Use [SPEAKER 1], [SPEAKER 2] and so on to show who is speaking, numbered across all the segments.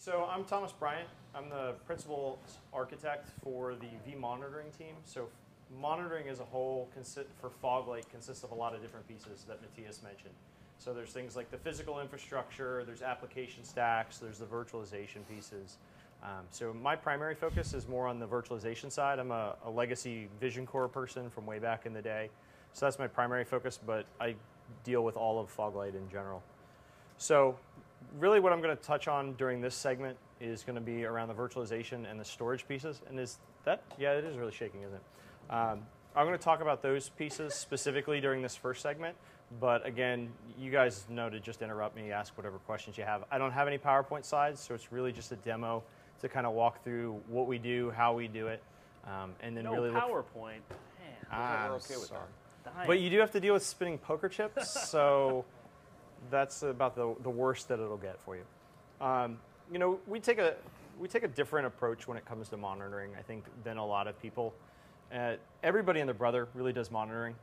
[SPEAKER 1] So I'm Thomas Bryant. I'm the principal architect for the vMonitoring team. So monitoring as a whole for Foglight consists of a lot of different pieces that Matthias mentioned. So there's things like the physical infrastructure, there's application stacks, there's the virtualization pieces. So my primary focus is more on the virtualization side. I'm a legacy Vision Core person from way back in the day. So that's my primary focus, but I deal with all of Foglight in general. So really what I'm going to touch on during this segment is going to be around the virtualization and the storage pieces. And is that, yeah, it is really shaking, isn't it? I'm going to talk about those pieces specifically during this first segment. But again, you guys know to just interrupt me, ask whatever questions you have. I don't have any PowerPoint slides, so it's really just a demo to kind of walk through what we do, how we do it, and then really look.
[SPEAKER 2] PowerPoint. Man,
[SPEAKER 1] we're
[SPEAKER 2] okay with that.
[SPEAKER 1] But you do have to deal with spinning poker chips, so that's about the worst that it'll get for you. You know, we take a different approach when it comes to monitoring, I think, than a lot of people. Everybody and their brother really does monitoring.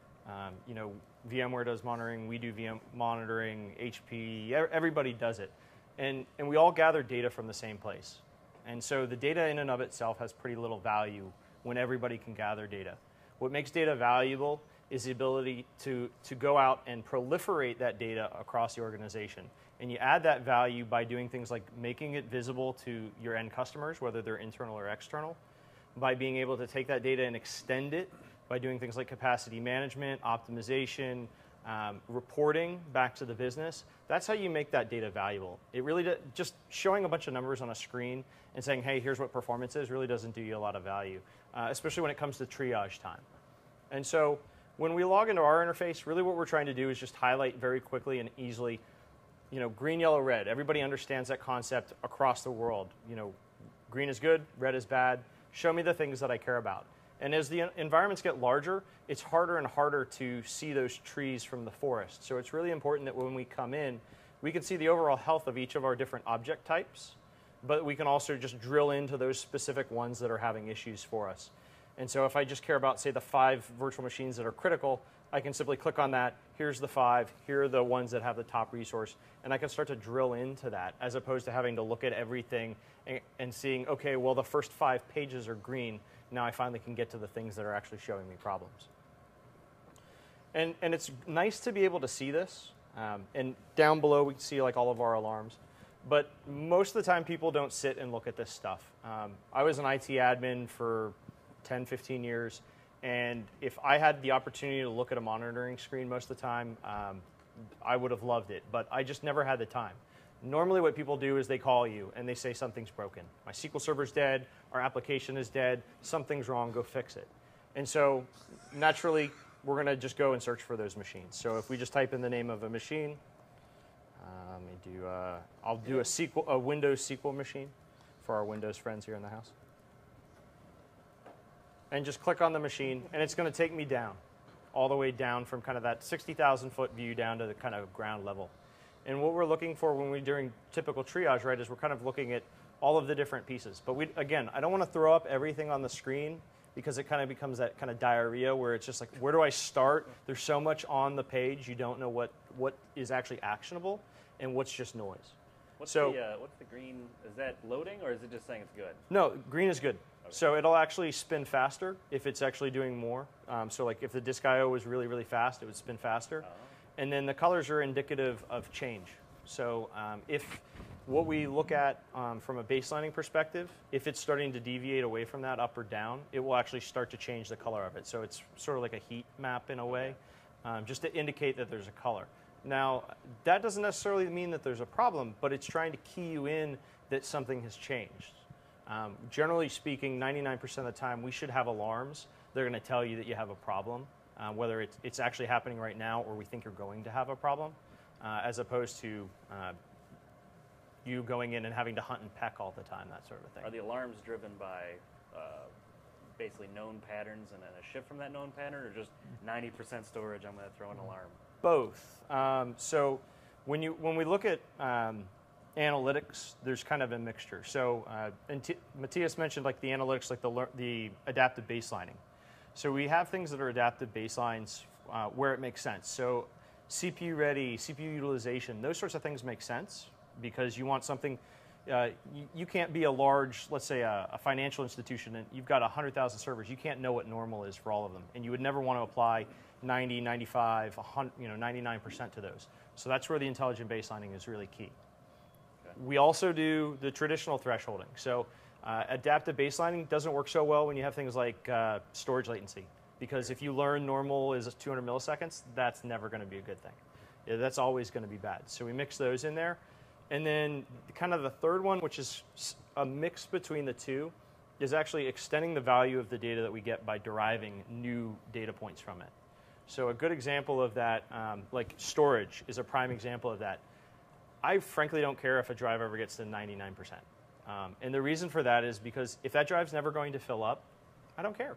[SPEAKER 1] You know, VMware does monitoring, we do VM monitoring, HP, everybody does it. And we all gather data from the same place. And so the data in and of itself has pretty little value when everybody can gather data. What makes data valuable is the ability to go out and proliferate that data across the organization. And you add that value by doing things like making it visible to your end customers, whether they're internal or external, by being able to take that data and extend it, by doing things like capacity management, optimization, reporting back to the business. That's how you make that data valuable. It really just showing a bunch of numbers on a screen and saying, hey, here's what performance is, really doesn't do you a lot of value, especially when it comes to triage time. And so when we log into our interface, really what we're trying to do is just highlight very quickly and easily, you know, green, yellow, red. Everybody understands that concept across the world. You know, green is good, red is bad. Show me the things that I care about. And as the environments get larger, it's harder and harder to see those trees from the forest. So it's really important that when we come in, we can see the overall health of each of our different object types, but we can also just drill into those specific ones that are having issues for us. And so if I just care about, say, the 5 virtual machines that are critical, I can simply click on that. Here's the 5. Here are the ones that have the top resource. And I can start to drill into that, as opposed to having to look at everything and seeing, OK, well, the first 5 pages are green. Now I finally can get to the things that are actually showing me problems. And it's nice to be able to see this. And down below, we can see like all of our alarms. But most of the time, people don't sit and look at this stuff. I was an IT admin for 10, 15 years. And if I had the opportunity to look at a monitoring screen most of the time, I would have loved it. But I just never had the time. Normally what people do is they call you and they say something's broken. My SQL server's dead, our application is dead, something's wrong, go fix it. And so naturally, we're going to just go and search for those machines. So if we just type in the name of a machine, I'll do a Windows SQL machine for our Windows friends here in the house. And just click on the machine, and it's going to take me down, all the way down from kind of that 60,000-foot view down to the kind of ground level. And what we're looking for when we're doing typical triage, right, is we're kind of looking at all of the different pieces. But again, I don't want to throw up everything on the screen because it kind of becomes that kind of diarrhea where it's just like, where do I start? There's so much on the page, you don't know what is actually actionable and what's just noise.
[SPEAKER 2] What's the green? Is that loading, or is it just saying it's good?
[SPEAKER 1] No, green is good. Okay. So it'll actually spin faster if it's actually doing more. So like if the disk I/O was really, really fast, it would spin faster. Oh. And then the colors are indicative of change. So if what we look at from a baselining perspective, if it's starting to deviate away from that up or down, it will actually start to change the color of it. So it's sort of like a heat map in a way, just to indicate that there's a color. Now, that doesn't necessarily mean that there's a problem, but it's trying to key you in that something has changed. Generally speaking, 99% of the time, we should have alarms. They're going to tell you that you have a problem. Whether it's actually happening right now or we think you're going to have a problem, as opposed to you going in and having to hunt and peck all the time, that sort of thing.
[SPEAKER 2] Are the alarms driven by basically known patterns and then a shift from that known pattern, or just 90% storage, I'm going to throw an alarm?
[SPEAKER 1] Both. So when we look at analytics, there's kind of a mixture. So Matthias mentioned like the analytics, like the adaptive baselining. So we have things that are adaptive baselines where it makes sense. So CPU ready, CPU utilization, those sorts of things make sense because you want something. You can't be a large, let's say a financial institution, and you've got 100,000 servers. You can't know what normal is for all of them, and you would never want to apply 90, 95, 100, 99% to those. So that's where the intelligent baselining is really key. Okay. We also do the traditional thresholding. So adaptive baselining doesn't work so well when you have things like storage latency, because if you learn normal is 200 milliseconds, that's never going to be a good thing. Yeah, that's always going to be bad. So we mix those in there. And then kind of the third one, which is a mix between the two, is actually extending the value of the data that we get by deriving new data points from it. So a good example of that, like storage, is a prime example of that. I frankly don't care if a drive ever gets to 99%. And the reason for that is because if that drive's never going to fill up, I don't care.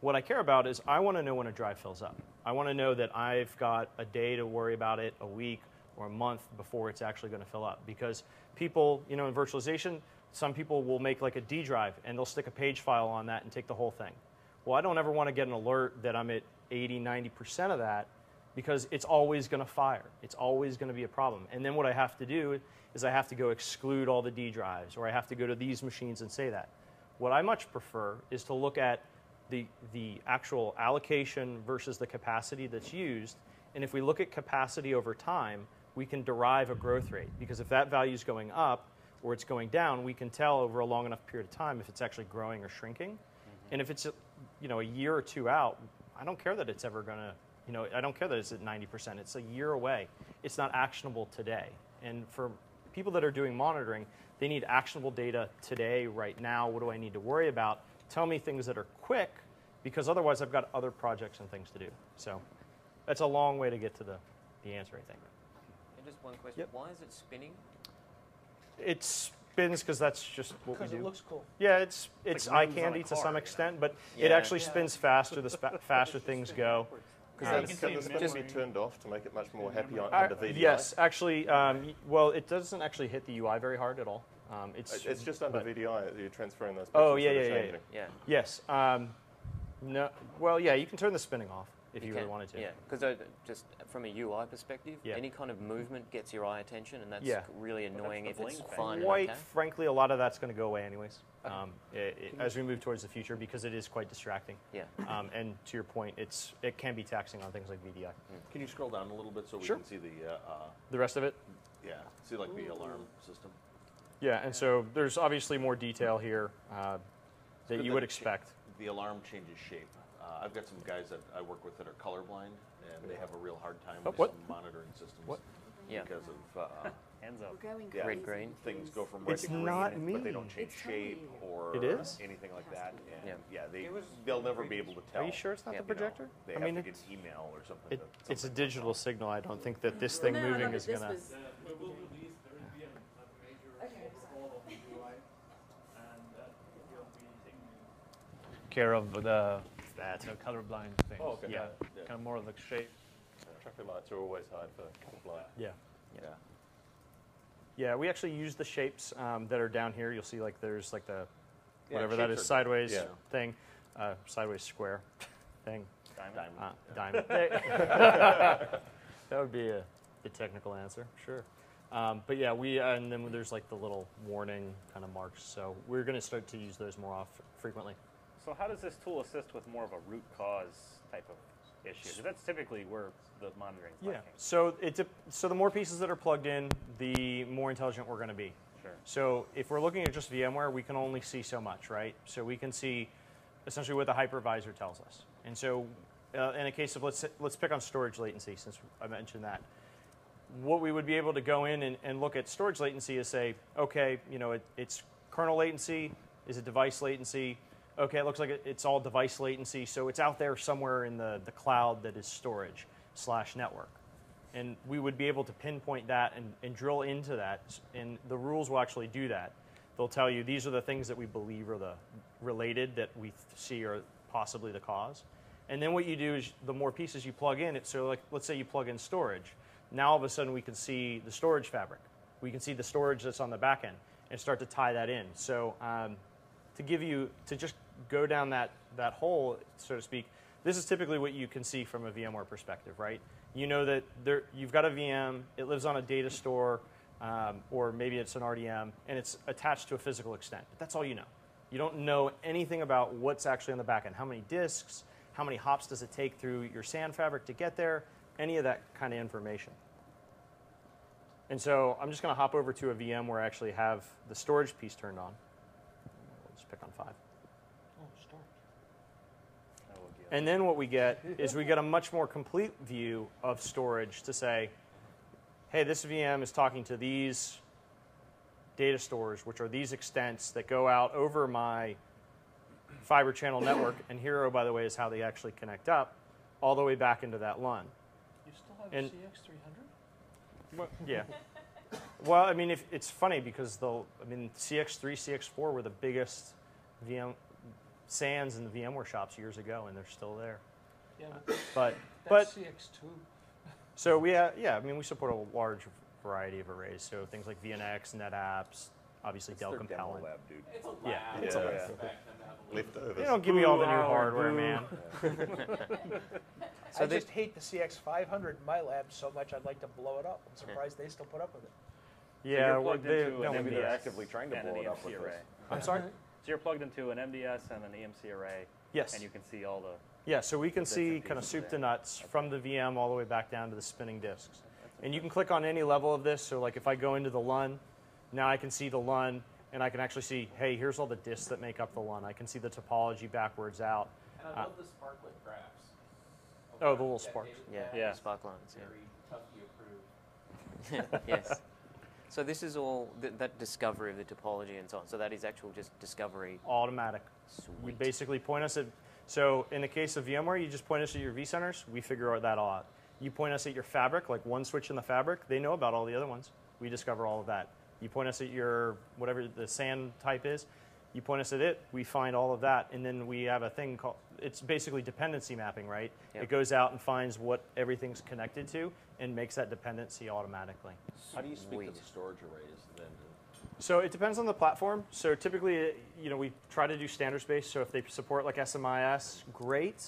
[SPEAKER 1] What I care about is I want to know when a drive fills up. I want to know that I've got a day to worry about it, a week, or a month before it's actually going to fill up. Because people, in virtualization, some people will make like a D drive and they'll stick a page file on that and take the whole thing. Well, I don't ever want to get an alert that I'm at 80, 90% of that, because it's always going to fire. It's always going to be a problem. And then what I have to do is I have to go exclude all the D drives, or I have to go to these machines and say that. What I much prefer is to look at the actual allocation versus the capacity that's used. And if we look at capacity over time, we can derive a growth rate, because if that value is going up or it's going down, we can tell over a long enough period of time if it's actually growing or shrinking. Mm-hmm. And if it's a year or two out, I don't care that it's ever going to, I don't care that it's at 90%. It's a year away. It's not actionable today. And for people that are doing monitoring, they need actionable data today, right now. What do I need to worry about? Tell me things that are quick, because otherwise I've got other projects and things to do. So that's a long way to get to the answer, I think.
[SPEAKER 3] And just one question. Yep. Why is it spinning?
[SPEAKER 1] It spins because that's just what we do.
[SPEAKER 4] Because it looks cool.
[SPEAKER 1] Yeah, it's eye candy to some extent, but it actually spins faster the faster things go.
[SPEAKER 5] Can the spin be turned off to make it much more happy under VDI?
[SPEAKER 1] Yes, actually, well, it doesn't actually hit the UI very hard at all.
[SPEAKER 5] It's just under VDI that you're transferring those pixels.
[SPEAKER 1] Oh, yeah. Yes. No. Well, yeah, you can turn the spinning off if you really wanted to.
[SPEAKER 3] Yeah, because just from a UI perspective, any kind of movement gets your eye attention, and that's really annoying if it's fine.
[SPEAKER 1] Quite frankly, a lot of that's going to go away anyways as we move towards the future, because it is quite distracting.
[SPEAKER 3] Yeah.
[SPEAKER 1] And to your point, it can be taxing on things like VDI.
[SPEAKER 4] Can you scroll down a little bit so we can see
[SPEAKER 1] the rest of it?
[SPEAKER 4] Yeah, see like the alarm system.
[SPEAKER 1] Yeah, and so there's obviously more detail here that you would expect.
[SPEAKER 4] The alarm changes shape. I've got some guys that I work with that are colorblind, and they have a real hard time with some monitoring systems. Because of
[SPEAKER 2] hands up.
[SPEAKER 3] Red green.
[SPEAKER 4] Things go from red to green, but they don't change shape or anything like that. And they'll never be able to tell.
[SPEAKER 1] Are you sure it's not the projector?
[SPEAKER 4] They have to get an email or something.
[SPEAKER 1] It's a digital signal. I don't think that this thing moving is going to.
[SPEAKER 6] Care of the colorblind things.
[SPEAKER 5] Oh, okay.
[SPEAKER 6] Yeah, kind of more of the shape.
[SPEAKER 5] Traffic lights are always hard for colorblind.
[SPEAKER 1] Yeah, we actually use the shapes that are down here. You'll see like there's like the whatever that is, sideways thing, sideways square thing. Diamond. That would be a technical answer, sure. But yeah, and then there's like the little warning kind of marks. So we're going to start to use those more frequently.
[SPEAKER 2] So how does this tool assist with more of a root cause type of issue? Because that's typically where the monitoring is lacking.
[SPEAKER 1] So the more pieces that are plugged in, the more intelligent we're going to be.
[SPEAKER 2] Sure.
[SPEAKER 1] So if we're looking at just VMware, we can only see so much, right? So we can see essentially what the hypervisor tells us. And so in a case of, let's pick on storage latency, since I mentioned that. What we would be able to go in and look at storage latency is say, okay, it's kernel latency, is it device latency? Okay, it looks like it's all device latency, so it's out there somewhere in the cloud that is storage/network. And we would be able to pinpoint that and drill into that, and the rules will actually do that. They'll tell you these are the things that we believe are the related that we see are possibly the cause. And then what you do is the more pieces you plug in, so like let's say you plug in storage, now all of a sudden we can see the storage fabric. We can see the storage that's on the back end and start to tie that in. So to just go down that hole, so to speak, this is typically what you can see from a VMware perspective, right? You know that you've got a VM, it lives on a data store, or maybe it's an RDM, and it's attached to a physical extent. But that's all you know. You don't know anything about what's actually on the back end. How many disks, how many hops does it take through your SAN fabric to get there, any of that kind of information. And so I'm just going to hop over to a VM where I actually have the storage piece turned on. We'll just pick on 5. And then what we get is we get a much more complete view of storage to say, hey, this VM is talking to these data stores, which are these extents that go out over my fiber channel network. And here, oh, by the way, is how they actually connect up all the way back into that LUN.
[SPEAKER 7] You still have a CX300?
[SPEAKER 1] Well, yeah. Well, I mean, it's funny because CX3, CX4 were the biggest VM SANs in the VMware shops years ago, and they're still there.
[SPEAKER 7] Yeah,
[SPEAKER 1] but
[SPEAKER 7] CX2.
[SPEAKER 1] So we we support a large variety of arrays. So things like VNX, NetApps, obviously Dell Compelling.
[SPEAKER 4] Lab, dude.
[SPEAKER 8] It's a lab.
[SPEAKER 1] Yeah, it's a lab.
[SPEAKER 5] Leftovers.
[SPEAKER 1] You don't give me all the new hardware, man.
[SPEAKER 7] I just hate the CX500 in my lab so much I'd like to blow it up. I'm surprised they still put up with it.
[SPEAKER 1] Yeah,
[SPEAKER 2] so plugged into
[SPEAKER 4] maybe they're
[SPEAKER 2] MDS
[SPEAKER 4] actively trying to blow it up with
[SPEAKER 2] array.
[SPEAKER 4] this.
[SPEAKER 1] I'm sorry?
[SPEAKER 2] So you're plugged into an MDS and an EMC array.
[SPEAKER 1] Yes.
[SPEAKER 2] And you can see all the...
[SPEAKER 1] Yeah, so we can see
[SPEAKER 2] and
[SPEAKER 1] kind of
[SPEAKER 2] pieces
[SPEAKER 1] soup
[SPEAKER 2] there.
[SPEAKER 1] to nuts from the VM all the way back down to the spinning disks. And you can click on any level of this. So like if I go into the LUN, now I can see the LUN, and I can actually see, hey, here's all the disks that make up the LUN. I can see the topology backwards out.
[SPEAKER 8] And I love the sparklet graphs.
[SPEAKER 1] Oh, the little sparks.
[SPEAKER 3] Yeah, spark lines.
[SPEAKER 8] Very Tuffy approved.
[SPEAKER 3] Yes. So this is all that discovery of the topology and so on. So that is actual just discovery.
[SPEAKER 1] Automatic.
[SPEAKER 3] Sweet.
[SPEAKER 1] We basically point us at, so in the case of VMware, you just point us at your vCenters, we figure that all out. You point us at your fabric, like one switch in the fabric, they know about all the other ones. We discover all of that. You point us at your, whatever the SAN type is, you point us at it, we find all of that, and then we have a thing called, it's basically dependency mapping, right?
[SPEAKER 3] Yep.
[SPEAKER 1] It goes out and finds what everything's connected to and makes that dependency automatically.
[SPEAKER 4] How do you speak
[SPEAKER 3] Sweet.
[SPEAKER 4] to the storage arrays then?
[SPEAKER 1] So it depends on the platform. So typically, we try to do standards-based. So if they support like SMIS, great,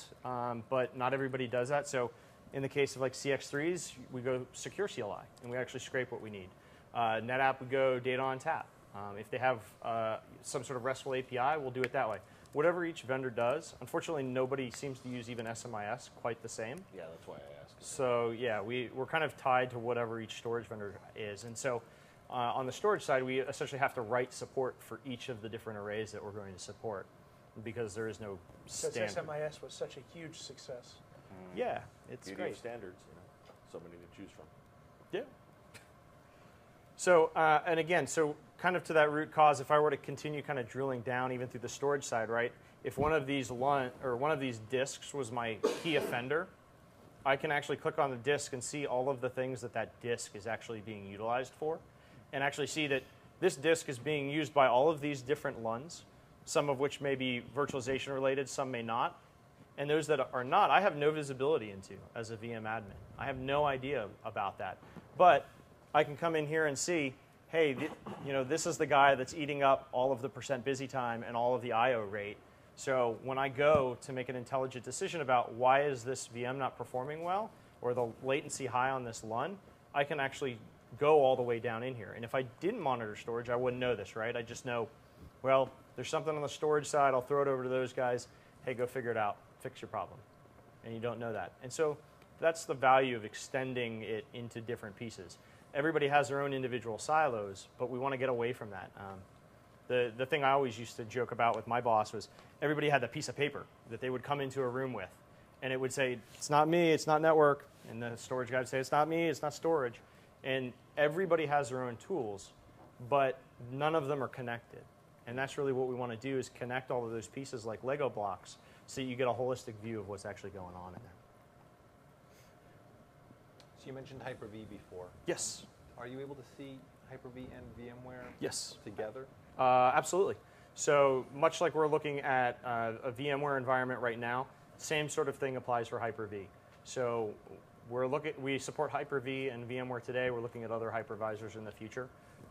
[SPEAKER 1] but not everybody does that. So in the case of like CX3s, we go secure CLI, and we actually scrape what we need. NetApp, we go data on tap. If they have some sort of RESTful API, we'll do it that way. Whatever each vendor does, unfortunately, nobody seems to use even SMIS quite the same.
[SPEAKER 4] Yeah, that's why I asked.
[SPEAKER 1] So yeah, we're kind of tied to whatever each storage vendor is. And so on the storage side, we essentially have to write support for each of the different arrays that we're going to support because there is no standard.
[SPEAKER 7] Because SMIS was such a huge success.
[SPEAKER 1] Yeah, it's
[SPEAKER 4] Beauty
[SPEAKER 1] great.
[SPEAKER 4] of standards, so many to choose from.
[SPEAKER 1] Yeah. So, and again, so kind of to that root cause, if I were to continue kind of drilling down even through the storage side, right? If one of these disks was my key offender, I can actually click on the disk and see all of the things that disk is actually being utilized for, and actually see that this disk is being used by all of these different LUNs, some of which may be virtualization related, some may not. And those that are not, I have no visibility into as a VM admin. I have no idea about that. But I can come in here and see, hey, this is the guy that's eating up all of the percent busy time and all of the I/O rate. So when I go to make an intelligent decision about why is this VM not performing well or the latency high on this LUN, I can actually go all the way down in here. And if I didn't monitor storage, I wouldn't know this, right? I just know, well, there's something on the storage side. I'll throw it over to those guys. Hey, go figure it out. Fix your problem. And you don't know that. And so that's the value of extending it into different pieces. Everybody has their own individual silos, but we want to get away from that. The thing I always used to joke about with my boss was everybody had that piece of paper that they would come into a room with, and it would say, it's not me, it's not network, and the storage guy would say, it's not me, it's not storage. And everybody has their own tools, but none of them are connected. And that's really what we want to do is connect all of those pieces like Lego blocks so you get a holistic view of what's actually going on in there.
[SPEAKER 8] So you mentioned Hyper-V before.
[SPEAKER 1] Yes.
[SPEAKER 8] Are you able to see Hyper-V and VMware
[SPEAKER 1] Yes.
[SPEAKER 8] together?
[SPEAKER 1] Absolutely. So much like we're looking at a VMware environment right now, same sort of thing applies for Hyper-V. So we support Hyper-V and VMware today. We're looking at other hypervisors in the future.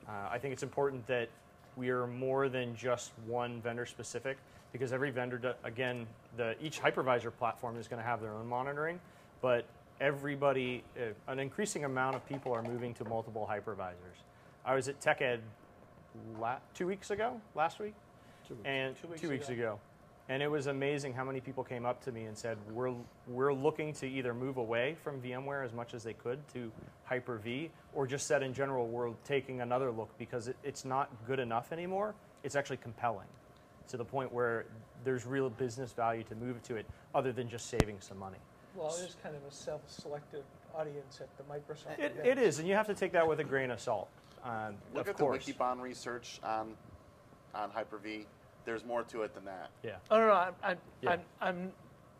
[SPEAKER 1] I think it's important that we are more than just one vendor specific because every vendor, each hypervisor platform is going to have their own monitoring, but everybody, an increasing amount of people are moving to multiple hypervisors. I was at TechEd 2 weeks ago, last week, and 2 weeks ago. And it was amazing how many people came up to me and said, we're looking to either move away from VMware as much as they could to Hyper-V, or just said in general, we're taking another look because it's not good enough anymore. It's actually compelling to the point where there's real business value to move to it other than just saving some money.
[SPEAKER 7] Well, it is kind of a self-selective audience at the Microsoft
[SPEAKER 1] It is, and you have to take that with a grain of salt.
[SPEAKER 9] Look at the Wikibon research on Hyper-V. There's more to it than that.
[SPEAKER 1] Yeah.
[SPEAKER 7] Oh no, I'm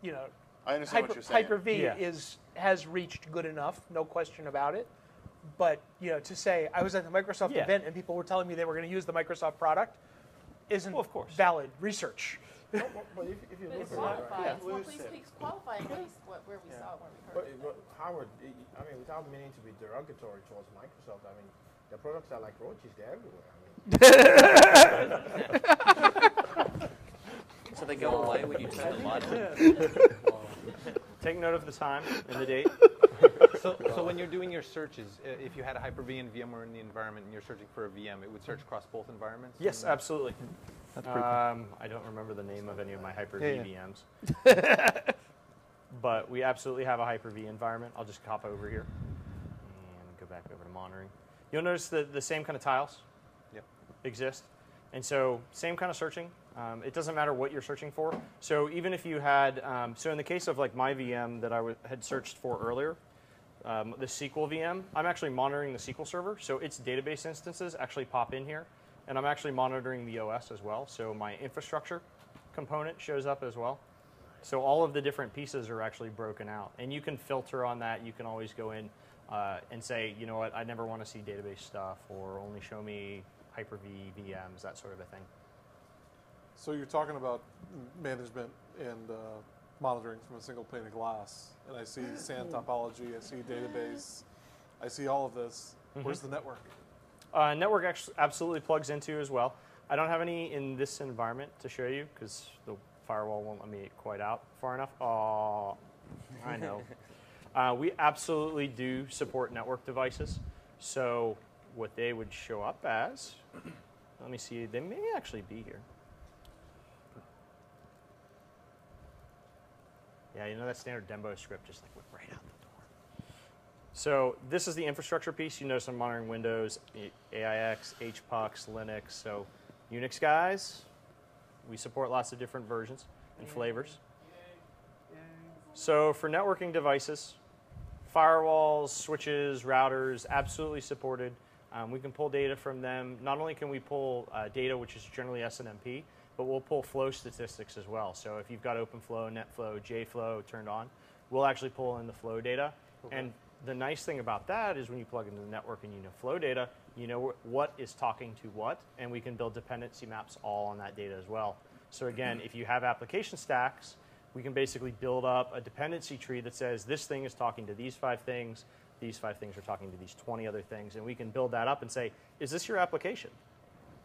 [SPEAKER 7] you know,
[SPEAKER 9] I understand what you're saying.
[SPEAKER 7] Hyper-V has reached good enough, no question about it. But you know, to say I was at the Microsoft event and people were telling me they were going to use the Microsoft product isn't valid research.
[SPEAKER 10] Well, if you look at it, well, please qualify at least where we saw, where we heard.
[SPEAKER 11] But Howard, I mean, without meaning to be derogatory towards Microsoft, I mean, their products are like roaches; they're everywhere.
[SPEAKER 3] So they go away when you turn the light on.
[SPEAKER 1] Take note of the time and the date.
[SPEAKER 8] So when you're doing your searches, if you had a Hyper-V and VMware in the environment and you're searching for a VM, it would search across both environments?
[SPEAKER 1] Yes, absolutely.
[SPEAKER 8] That's pretty cool.
[SPEAKER 1] I don't remember the name of any of my Hyper-V VMs. But we absolutely have a Hyper-V environment. I'll just hop over here and go back over to monitoring. You'll notice that the same kind of tiles exist. And so same kind of searching. It doesn't matter what you're searching for. So even if you had, so in the case of like my VM that I had searched for earlier, the SQL VM, I'm actually monitoring the SQL server. So its database instances actually pop in here. And I'm actually monitoring the OS as well. So my infrastructure component shows up as well. So all of the different pieces are actually broken out. And you can filter on that. You can always go in and say, you know what, I never want to see database stuff, or only show me Hyper-V VMs, that sort of a thing.
[SPEAKER 12] So you're talking about management and monitoring from a single pane of glass. And I see SAN topology, I see database, I see all of this. Where's the network?
[SPEAKER 1] Network absolutely plugs into as well. I don't have any in this environment to show you because the firewall won't let me quite out far enough. Oh, I know. We absolutely do support network devices. So what they would show up as, let me see, they may actually be here. Yeah, you know that standard Dembo script just like went right out the door. So this is the infrastructure piece. You notice I'm monitoring Windows, AIX, HPUX, Linux. So Unix guys, we support lots of different versions and flavors. So for networking devices, firewalls, switches, routers, absolutely supported. We can pull data from them. Not only can we pull data, which is generally SNMP, but we'll pull flow statistics as well. So if you've got OpenFlow, NetFlow, JFlow turned on, we'll actually pull in the flow data. Okay. And the nice thing about that is when you plug into the network and you know flow data, you know what is talking to what, and we can build dependency maps all on that data as well. So again, if you have application stacks, we can basically build up a dependency tree that says this thing is talking to these 5 things are talking to these 20 other things, and we can build that up and say, is this your application?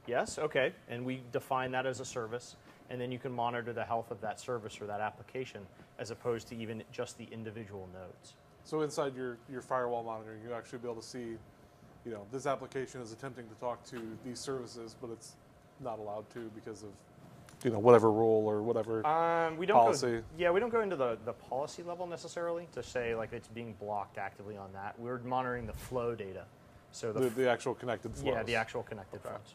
[SPEAKER 1] Yes, okay, and we define that as a service, and then you can monitor the health of that service or that application as opposed to even just the individual nodes.
[SPEAKER 12] So inside your firewall monitoring, you actually be able to see, you know, this application is attempting to talk to these services, but it's not allowed to because of, you know, whatever rule or whatever policy.
[SPEAKER 1] We don't go into the policy level necessarily to say like it's being blocked actively on that. We're monitoring the flow data. So
[SPEAKER 12] the actual connected flows.
[SPEAKER 1] Yeah, the actual connected flows.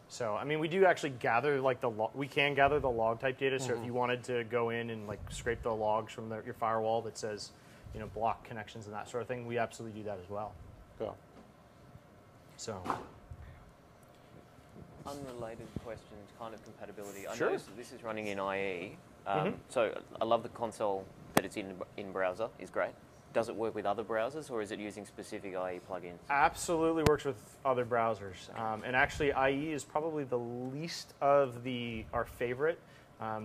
[SPEAKER 1] So, I mean, we do actually gather like we can gather the log type data. So if you wanted to go in and like scrape the logs from your firewall that says, you know, block connections and that sort of thing, we absolutely do that as well.
[SPEAKER 12] Yeah.
[SPEAKER 1] So.
[SPEAKER 3] Unrelated question, kind of compatibility. I
[SPEAKER 1] Sure.
[SPEAKER 3] noticed that this is running in IE. So I love the console that it's in browser, is great. Does it work with other browsers, or is it using specific IE plugins?
[SPEAKER 1] Absolutely works with other browsers. And actually, IE is probably the least of our favorite.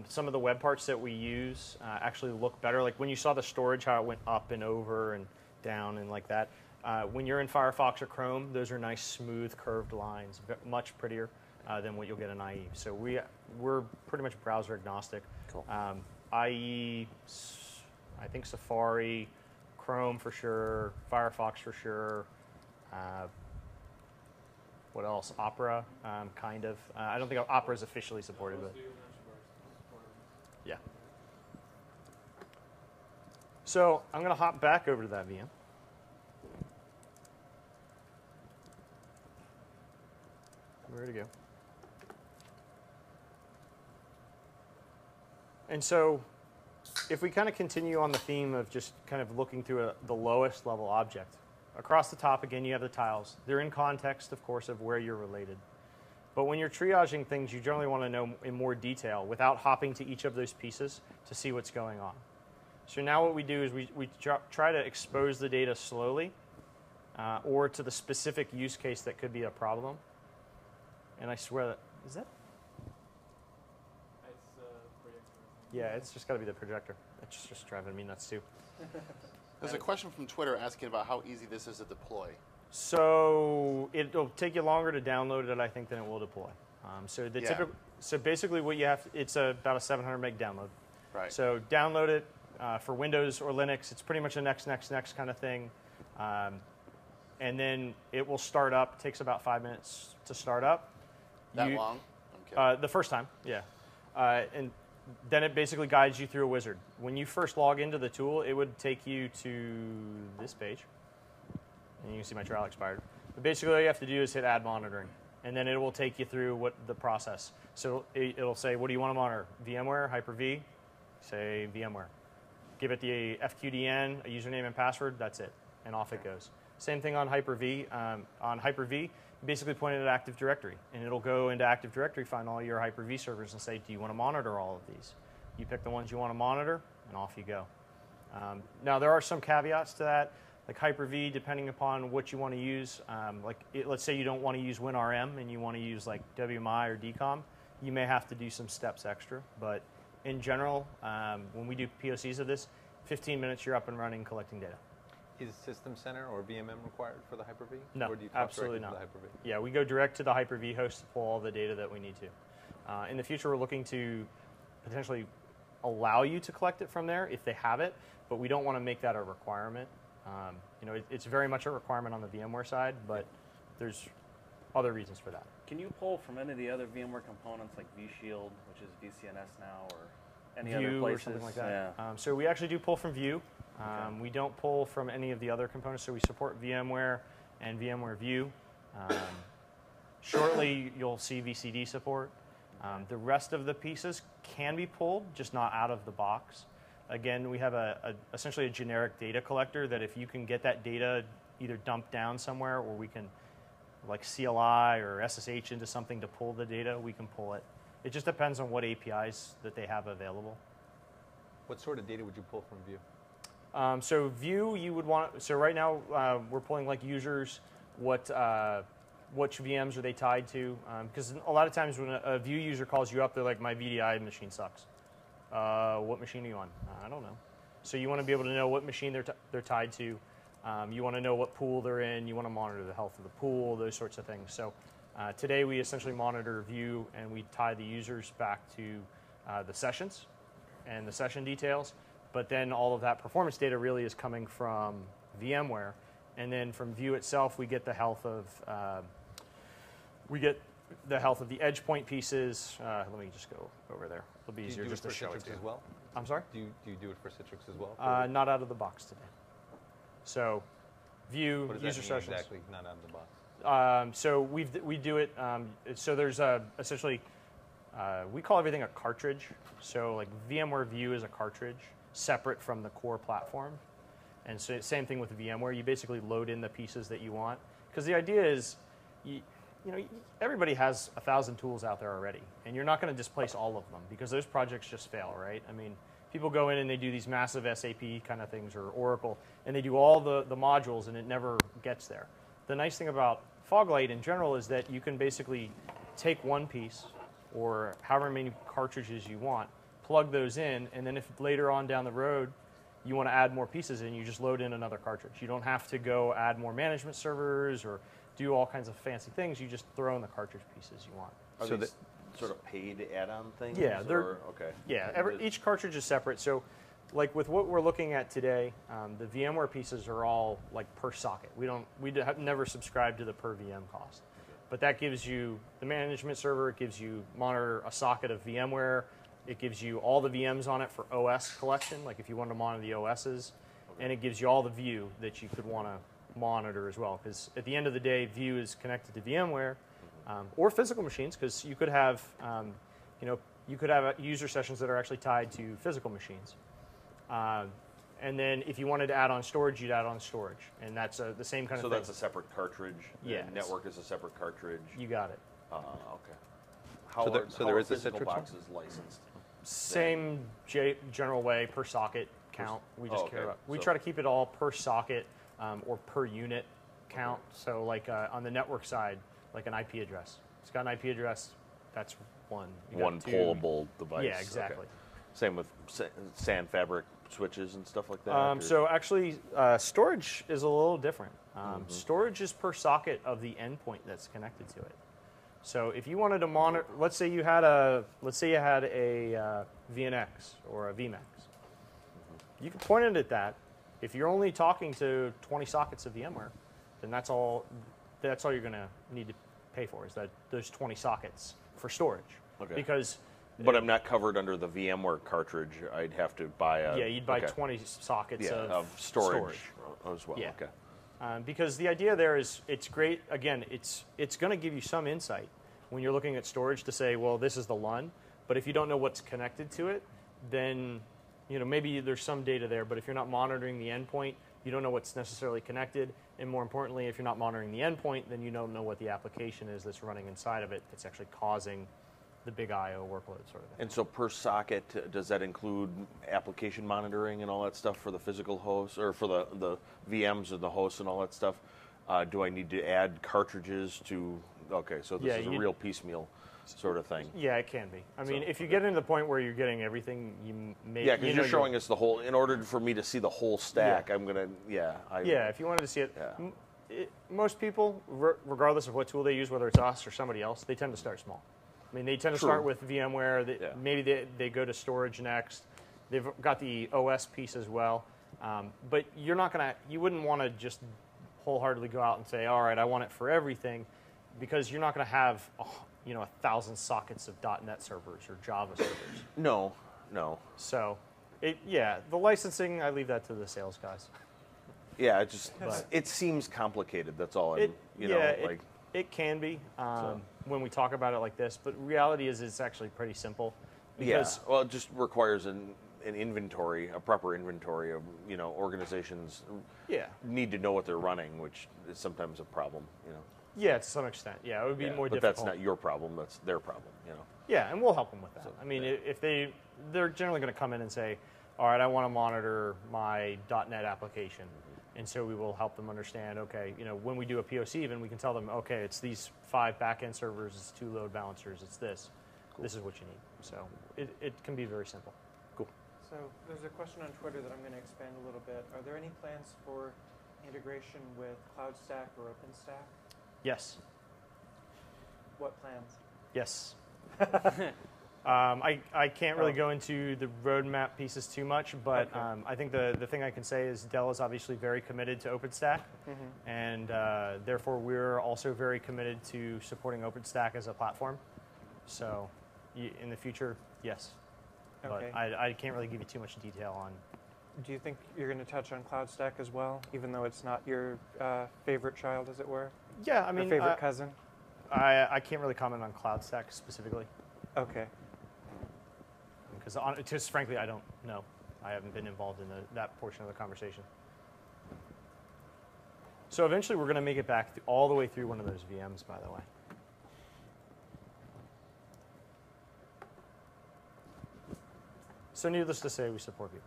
[SPEAKER 1] Some of the web parts that we use actually look better. Like when you saw the storage, how it went up and over and down and like that. When you're in Firefox or Chrome, those are nice, smooth, curved lines, much prettier than what you'll get in IE. So we're pretty much browser agnostic.
[SPEAKER 3] Cool.
[SPEAKER 1] IE, I think Safari, Chrome for sure, Firefox for sure. What else? Opera, kind of. I don't think Opera is officially supported, but yeah. So I'm going to hop back over to that VM. Where to go? And so if we kind of continue on the theme of just kind of looking through the lowest level object, across the top, again, you have the tiles. They're in context, of course, of where you're related. But when you're triaging things, you generally want to know in more detail without hopping to each of those pieces to see what's going on. So now what we do is we try to expose the data slowly or to the specific use case that could be a problem. And I swear that, is that?
[SPEAKER 6] It's projector.
[SPEAKER 1] Yeah, it's just got to be the projector. It's just driving me nuts too.
[SPEAKER 9] There's a question from Twitter asking about how easy this is to deploy.
[SPEAKER 1] So it'll take you longer to download it, I think, than it will deploy. So basically what you have, it's about a 700 meg download.
[SPEAKER 9] Right.
[SPEAKER 1] So download it for Windows or Linux. It's pretty much a next kind of thing. And then it will start up. It takes about 5 minutes to start up.
[SPEAKER 9] That long? Okay.
[SPEAKER 1] The first time, yeah. And then it basically guides you through a wizard. When you first log into the tool, it would take you to this page. And you can see my trial expired. But basically all you have to do is hit add monitoring. And then it will take you through what the process. So it'll say, what do you want to monitor? VMware, Hyper-V? Say VMware. Give it the FQDN, a username and password, that's it. And off it goes. Same thing on Hyper-V. On Hyper-V, you basically point it at Active Directory. And it'll go into Active Directory, find all your Hyper-V servers and say, do you want to monitor all of these? You pick the ones you want to monitor, and off you go. Now, there are some caveats to that. Like Hyper-V, depending upon what you want to use, let's say you don't want to use WinRM and you want to use like WMI or DCOM, you may have to do some steps extra. But in general, when we do POCs of this, 15 minutes you're up and running collecting data.
[SPEAKER 8] Is System Center or VMM required for the Hyper-V?
[SPEAKER 1] No,
[SPEAKER 8] or do you
[SPEAKER 1] absolutely not.
[SPEAKER 8] To the Hyper-V?
[SPEAKER 1] Yeah, we go direct to the Hyper-V host to pull all the data that we need to. In the future, we're looking to potentially allow you to collect it from there if they have it, but we don't want to make that a requirement. It's very much a requirement on the VMware side, but there's other reasons for that.
[SPEAKER 2] Can you pull from any of the other VMware components like vShield, which is VCNS now, or any other places?
[SPEAKER 1] Or something like that.
[SPEAKER 2] Yeah.
[SPEAKER 1] So we actually do pull from View. We don't pull from any of the other components, so we support VMware and VMware View. Shortly, you'll see VCD support. The rest of the pieces can be pulled, just not out of the box. Again, we have essentially a generic data collector that if you can get that data either dumped down somewhere or we can like CLI or SSH into something to pull the data, we can pull it. It just depends on what APIs that they have available.
[SPEAKER 8] What sort of data would you pull from View?
[SPEAKER 1] So View, you would want. So right now we're pulling like users, which VMs are they tied to? Because a lot of times when a View user calls you up, they're like, my VDI machine sucks. What machine are you on? I don't know. So you want to be able to know what machine they're tied to. You want to know what pool they're in. You want to monitor the health of the pool, those sorts of things. So today we essentially monitor View and we tie the users back to the sessions and the session details. But then all of that performance data really is coming from VMware. And then from View itself, we get the health of the edge point pieces. Let me just go over there. It'll be easier just to show it to you.
[SPEAKER 8] As well?
[SPEAKER 1] I'm sorry?
[SPEAKER 8] Do you do it for Citrix as well?
[SPEAKER 1] Not out of the box today. So View,
[SPEAKER 8] what does
[SPEAKER 1] user
[SPEAKER 8] that mean
[SPEAKER 1] sessions.
[SPEAKER 8] exactly, not out of the box?
[SPEAKER 1] So we do it. So there's essentially we call everything a cartridge. So like VMware View is a cartridge separate from the core platform, and so same thing with VMware. You basically load in the pieces that you want because the idea is, everybody has 1,000 tools out there already, and you're not going to displace all of them because those projects just fail, right? I mean, people go in and they do these massive SAP kind of things or Oracle, and they do all the modules, and it never gets there. The nice thing about Foglight in general is that you can basically take one piece or however many cartridges you want, plug those in, and then if later on down the road you want to add more pieces in, you just load in another cartridge. You don't have to go add more management servers or do all kinds of fancy things. You just throw in the cartridge pieces you want.
[SPEAKER 4] Are these sort of paid add-on things?
[SPEAKER 1] Yeah, they're
[SPEAKER 4] okay.
[SPEAKER 1] Yeah, each cartridge is separate. So, like with what we're looking at today, the VMware pieces are all like per socket. We have never subscribed to the per VM cost. But that gives you the management server. It gives you monitor a socket of VMware. It gives you all the VMs on it for OS collection, like if you want to monitor the OSs. And it gives you all the view that you could want to monitor as well. Because at the end of the day, view is connected to VMware or physical machines, because you could have, you could have user sessions that are actually tied to physical machines. And then if you wanted to add on storage, you'd add on storage. And that's the same kind of thing.
[SPEAKER 4] So that's a separate cartridge?
[SPEAKER 1] Yeah.
[SPEAKER 4] Network is a separate cartridge?
[SPEAKER 1] You got it.
[SPEAKER 4] Okay. How
[SPEAKER 8] So there is a
[SPEAKER 4] physical
[SPEAKER 8] Citrix
[SPEAKER 4] boxes licensed?
[SPEAKER 1] Same general way, per socket count. We just care about. We try to keep it all per socket or per unit count. So like on the network side, like an IP address. It's got an IP address, that's one.
[SPEAKER 4] One pullable device.
[SPEAKER 1] Yeah, exactly.
[SPEAKER 4] Okay. Same with SAN fabric switches and stuff like that?
[SPEAKER 1] So actually, storage is a little different. Storage is per socket of the endpoint that's connected to it. So if you wanted to monitor, let's say you had a VNX or a vMax, you can point it at that. If you're only talking to 20 sockets of VMware, then that's all you're going to need to pay for, is that those 20 sockets for storage.
[SPEAKER 4] Okay.
[SPEAKER 1] Because
[SPEAKER 4] but I'm not covered under the VMware cartridge. I'd have to buy a...
[SPEAKER 1] Yeah, you'd buy 20 sockets of
[SPEAKER 4] storage as well.
[SPEAKER 1] Yeah.
[SPEAKER 4] Okay.
[SPEAKER 1] Because the idea there is, it's great. Again, it's going to give you some insight when you're looking at storage to say, well, this is the LUN. But if you don't know what's connected to it, then maybe there's some data there. But if you're not monitoring the endpoint, you don't know what's necessarily connected. And more importantly, if you're not monitoring the endpoint, then you don't know what the application is that's running inside of it that's actually causing the big I/O workload sort of thing.
[SPEAKER 4] And so per socket, does that include application monitoring and all that stuff for the physical host, or for the VMs and the hosts and all that stuff? Do I need to add cartridges to, okay, so this is a real piecemeal sort of thing.
[SPEAKER 1] Yeah, it can be. I mean, if you get into the point where you're getting everything, you may...
[SPEAKER 4] Yeah, because you're showing us the whole, in order for me to see the whole stack, I'm going to, if
[SPEAKER 1] you wanted to see it, most people, regardless of what tool they use, whether it's us or somebody else, they tend to start small. I mean, they tend to start with VMware. Maybe they go to storage next. They've got the OS piece as well. But you wouldn't want to just wholeheartedly go out and say, all right, I want it for everything, because you're not going to have 1,000 sockets of .NET servers or Java servers.
[SPEAKER 4] No.
[SPEAKER 1] So, the licensing, I leave that to the sales guys.
[SPEAKER 4] Yeah, it seems complicated. That's all.
[SPEAKER 1] It can be when we talk about it like this, but reality is it's actually pretty simple. Because
[SPEAKER 4] well, it just requires an inventory, a proper inventory of organizations. Need to know what they're running, which is sometimes a problem.
[SPEAKER 1] Yeah, to some extent. Yeah, it would be more difficult.
[SPEAKER 4] But that's not your problem. That's their problem.
[SPEAKER 1] Yeah, and we'll help them with that. I mean, if they're generally going to come in and say, all right, I want to monitor my .NET application. And so we will help them understand, okay, when we do a POC even, we can tell them, okay, it's these 5 back-end servers, it's 2 load balancers, it's this. Cool. This is what you need. So it can be very simple. Cool.
[SPEAKER 13] So there's a question on Twitter that I'm going to expand a little bit. Are there any plans for integration with CloudStack or OpenStack?
[SPEAKER 1] Yes.
[SPEAKER 13] What plans?
[SPEAKER 1] Yes. I can't really go into the roadmap pieces too much, but I think the thing I can say is Dell is obviously very committed to OpenStack, and therefore we're also very committed to supporting OpenStack as a platform. So in the future, yes.
[SPEAKER 13] Okay.
[SPEAKER 1] But I can't really give you too much detail on.
[SPEAKER 13] Do you think you're going to touch on CloudStack as well, even though it's not your favorite child, as it were?
[SPEAKER 1] Yeah, I mean,
[SPEAKER 13] your favorite cousin?
[SPEAKER 1] I can't really comment on CloudStack specifically.
[SPEAKER 13] Okay.
[SPEAKER 1] Because frankly, I don't know. I haven't been involved in that portion of the conversation. So eventually we're going to make it back all the way through one of those VMs, by the way. So needless to say, we support you.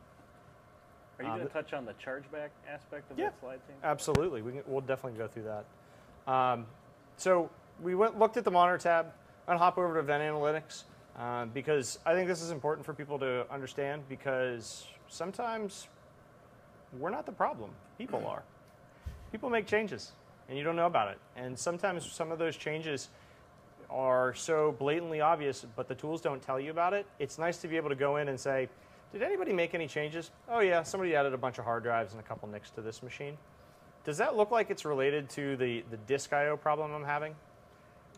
[SPEAKER 2] Are you going to touch on the chargeback aspect of that slide team?
[SPEAKER 1] Absolutely. We'll definitely go through that. So we looked at the monitor tab. I'm going to hop over to Event Analytics. Because I think this is important for people to understand, because sometimes we're not the problem. People are. People make changes, and you don't know about it. And sometimes some of those changes are so blatantly obvious, but the tools don't tell you about it. It's nice to be able to go in and say, did anybody make any changes? Oh, yeah, somebody added a bunch of hard drives and a couple NICs to this machine. Does that look like it's related to the disk I/O problem I'm having?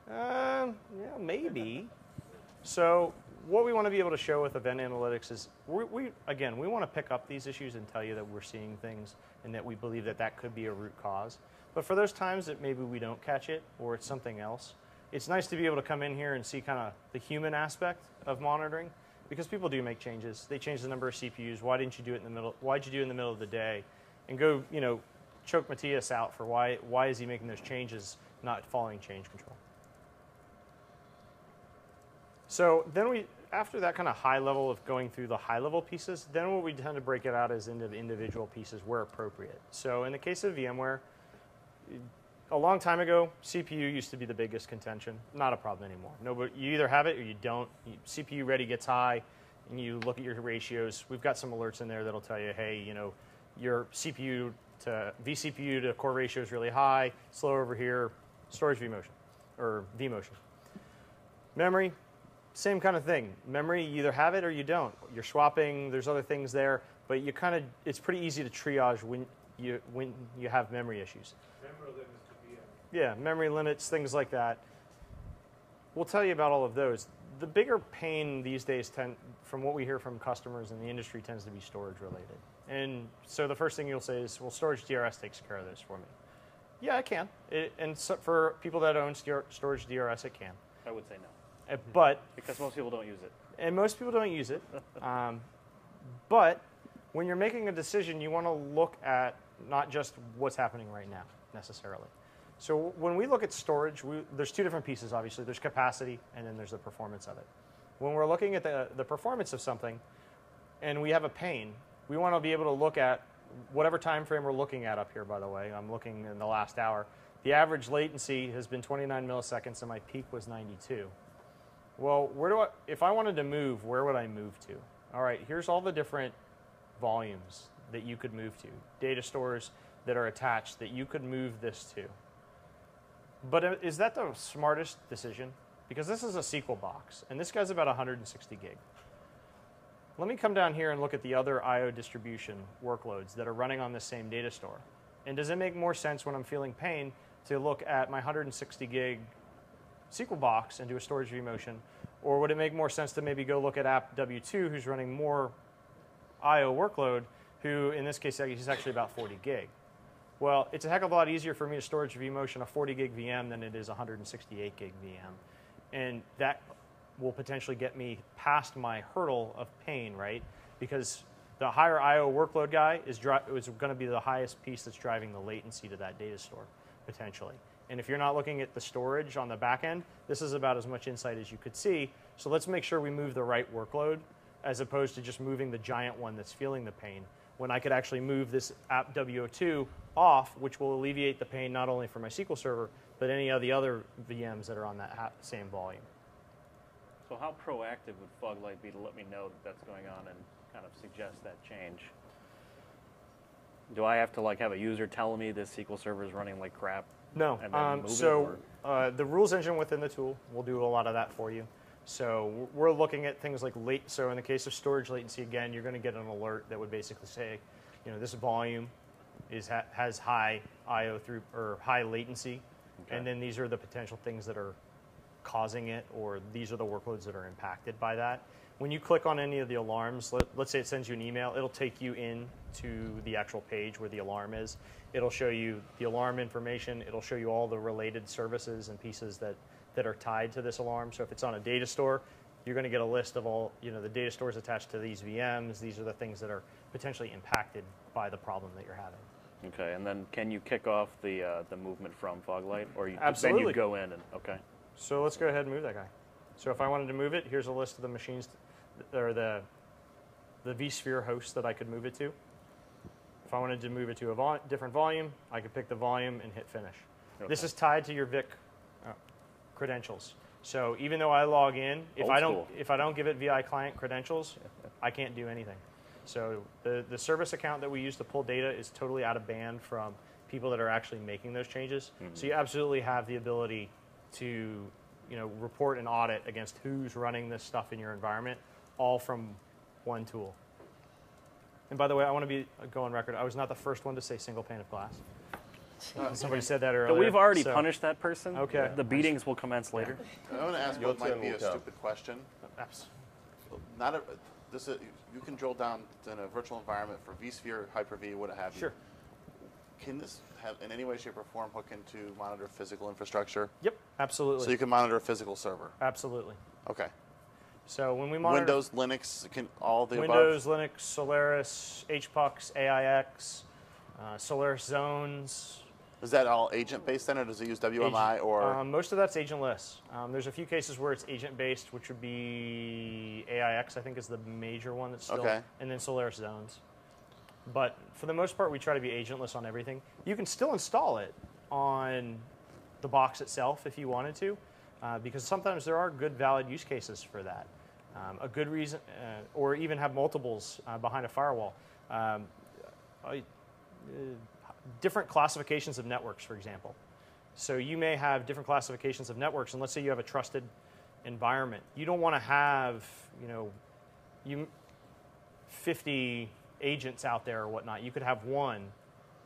[SPEAKER 1] Yeah, maybe. So what we want to be able to show with event analytics is, we want to pick up these issues and tell you that we're seeing things and that we believe that that could be a root cause. But for those times that maybe we don't catch it or it's something else, it's nice to be able to come in here and see kind of the human aspect of monitoring, because people do make changes. They change the number of CPUs. Why didn't you do it in the middle? Why'd you do it in the middle of the day? And go, choke Matthias out for why is he making those changes, not following change control. So then after that kind of high level of going through the high level pieces, then what we tend to break it out is into the individual pieces where appropriate. So in the case of VMware, a long time ago, CPU used to be the biggest contention. Not a problem anymore. You either have it or you don't. CPU ready gets high, and you look at your ratios. We've got some alerts in there that'll tell you, hey, your CPU to vCPU to core ratio is really high, slow over here, storage vMotion, or vMotion. Memory, same kind of thing. Memory, you either have it or you don't. You're swapping, there's other things there, but it's pretty easy to triage when you have memory issues.
[SPEAKER 12] Memory limits to VM.
[SPEAKER 1] Yeah, memory limits, things like that. We'll tell you about all of those. The bigger pain these days, from what we hear from customers in the industry, tends to be storage related. And so the first thing you'll say is, well, storage DRS takes care of this for me. Yeah, it can. And so for people that own storage DRS, it can.
[SPEAKER 2] I would say no.
[SPEAKER 1] But
[SPEAKER 2] because most people don't use it.
[SPEAKER 1] And most people don't use it. But when you're making a decision, you want to look at not just what's happening right now, necessarily. So when we look at storage, there's two different pieces, obviously. There's capacity, and then there's the performance of it. When we're looking at the performance of something, and we have a pain, we want to be able to look at whatever time frame we're looking at up here, by the way. I'm looking in the last hour. The average latency has been 29 milliseconds, and my peak was 92. Well, if I wanted to move, where would I move to? All right, here's all the different volumes that you could move to, data stores that are attached that you could move this to. But is that the smartest decision? Because this is a SQL box, and this guy's about 160 gig. Let me come down here and look at the other I/O distribution workloads that are running on this same data store. And does it make more sense when I'm feeling pain to look at my 160 gig SQL box and do a storage vMotion? Or would it make more sense to maybe go look at app W2, who's running more I/O workload, who in this case is actually about 40 gig? Well, it's a heck of a lot easier for me to storage vMotion a 40 gig VM than it is a 168 gig VM. And that will potentially get me past my hurdle of pain, right? Because the higher I/O workload guy is going to be the highest piece that's driving the latency to that data store, potentially. And if you're not looking at the storage on the back end, this is about as much insight as you could see. So let's make sure we move the right workload as opposed to just moving the giant one that's feeling the pain, when I could actually move this app W02 off, which will alleviate the pain not only for my SQL server, but any of the other VMs that are on that same volume.
[SPEAKER 2] So how proactive would Foglight be to let me know that that's going on and kind of suggest that change? Do I have to have a user telling me this SQL server is running like crap?
[SPEAKER 1] No.
[SPEAKER 2] And then move
[SPEAKER 1] the rules engine within the tool will do a lot of that for you. So we're looking at things like so in the case of storage latency, again, you're going to get an alert that would basically say, this volume has high I/O through or high latency, and then these are the potential things that are causing it, or these are the workloads that are impacted by that. When you click on any of the alarms, let's say it sends you an email, it'll take you in to the actual page where the alarm is. It'll show you the alarm information. It'll show you all the related services and pieces that are tied to this alarm. So if it's on a data store, you're going to get a list of all the data stores attached to these VMs. These are the things that are potentially impacted by the problem that you're having.
[SPEAKER 2] Okay, and then can you kick off the movement from Foglight, or
[SPEAKER 1] Absolutely.
[SPEAKER 2] then you go in and
[SPEAKER 1] So let's go ahead and move that guy. So if I wanted to move it, here's a list of the machines, or the vSphere hosts that I could move it to. If I wanted to move it to a different volume, I could pick the volume and hit finish. Okay. This is tied to your VIC credentials. So even though I log in, if I don't give it VI client credentials, I can't do anything. So the service account that we use to pull data is totally out of band from people that are actually making those changes. Mm-hmm. So you absolutely have the ability to report and audit against who's running this stuff in your environment, all from one tool. And by the way, I want to go on record. I was not the first one to say single pane of glass. Somebody said that earlier.
[SPEAKER 2] But we've already punished that person.
[SPEAKER 1] Okay.
[SPEAKER 2] The beatings will commence later.
[SPEAKER 9] I want to ask what might be a stupid question. You can drill down in a virtual environment for vSphere, Hyper-V, what have you.
[SPEAKER 1] Sure.
[SPEAKER 9] Can this have, in any way, shape, or form, hook into monitor physical infrastructure?
[SPEAKER 1] Yep, absolutely.
[SPEAKER 9] So you can monitor a physical server?
[SPEAKER 1] Absolutely.
[SPEAKER 9] Okay.
[SPEAKER 1] So when we monitor
[SPEAKER 9] Windows, Linux, all the
[SPEAKER 1] Windows,
[SPEAKER 9] above?
[SPEAKER 1] Linux, Solaris, HPUX, AIX, Solaris Zones.
[SPEAKER 9] Is that all agent-based then, or does it use WMI? Or
[SPEAKER 1] most of that's agentless. There's a few cases where it's agent-based, which would be AIX, I think, is the major one that's still, and then Solaris Zones. But for the most part, we try to be agentless on everything. You can still install it on the box itself if you wanted to, because sometimes there are good, valid use cases for that. A good reason, or even have multiples behind a firewall. Different classifications of networks, for example. So you may have different classifications of networks, and let's say you have a trusted environment. You don't want to have, 50 agents out there or whatnot. You could have one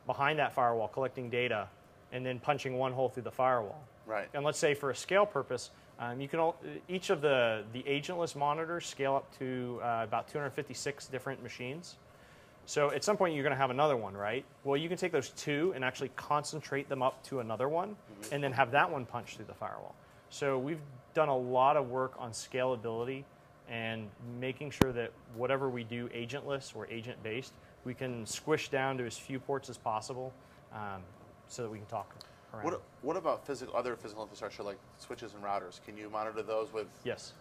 [SPEAKER 1] behind that firewall collecting data and then punching one hole through the firewall.
[SPEAKER 9] Right.
[SPEAKER 1] And let's say for a scale purpose, you can each of the agentless monitors scale up to about 256 different machines. So at some point you're going to have another one, right? Well, you can take those two and actually concentrate them up to another one, and then have that one punch through the firewall. So we've done a lot of work on scalability and making sure that whatever we do agentless or agent-based, we can squish down to as few ports as possible, so that we can talk around.
[SPEAKER 9] What about other physical infrastructure like switches and routers? Can you monitor those with?
[SPEAKER 1] Yes.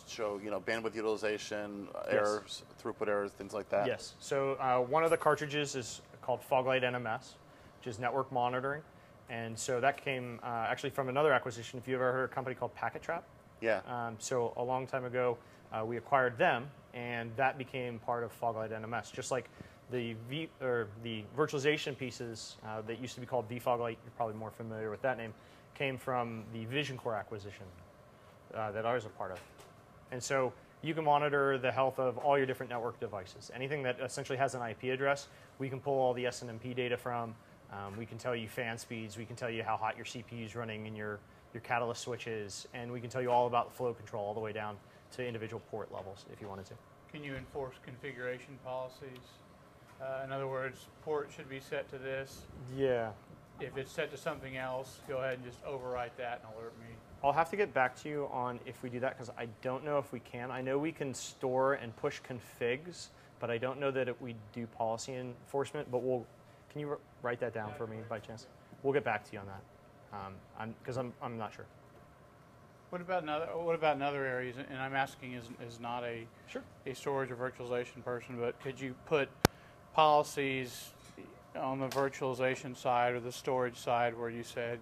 [SPEAKER 9] Show bandwidth utilization, errors, throughput errors, things like that?
[SPEAKER 1] Yes. So one of the cartridges is called Foglight NMS, which is network monitoring. And so that came actually from another acquisition. If you've ever heard of a company called Packet Trap.
[SPEAKER 9] Yeah.
[SPEAKER 1] So a long time ago, we acquired them, and that became part of Foglight NMS. Just like the virtualization pieces that used to be called vFoglight, you're probably more familiar with that name, came from the Vision Core acquisition that I was a part of. And so you can monitor the health of all your different network devices. Anything that essentially has an IP address, we can pull all the SNMP data from. We can tell you fan speeds. We can tell you how hot your CPU is running in your Catalyst switches. And we can tell you all about the flow control all the way down to individual port levels if you wanted to.
[SPEAKER 14] Can you enforce configuration policies? In other words, port should be set to this.
[SPEAKER 1] Yeah.
[SPEAKER 14] If it's set to something else, go ahead and just overwrite that and alert me.
[SPEAKER 1] I'll have to get back to you on if we do that, because I don't know if we can. I know we can store and push configs, but I don't know that we do policy enforcement. But can you write that down for me by chance? We'll get back to you on that, because I'm not sure.
[SPEAKER 14] What about in other areas? And I'm asking is not a storage or virtualization person, but could you put policies on the virtualization side or the storage side where you said,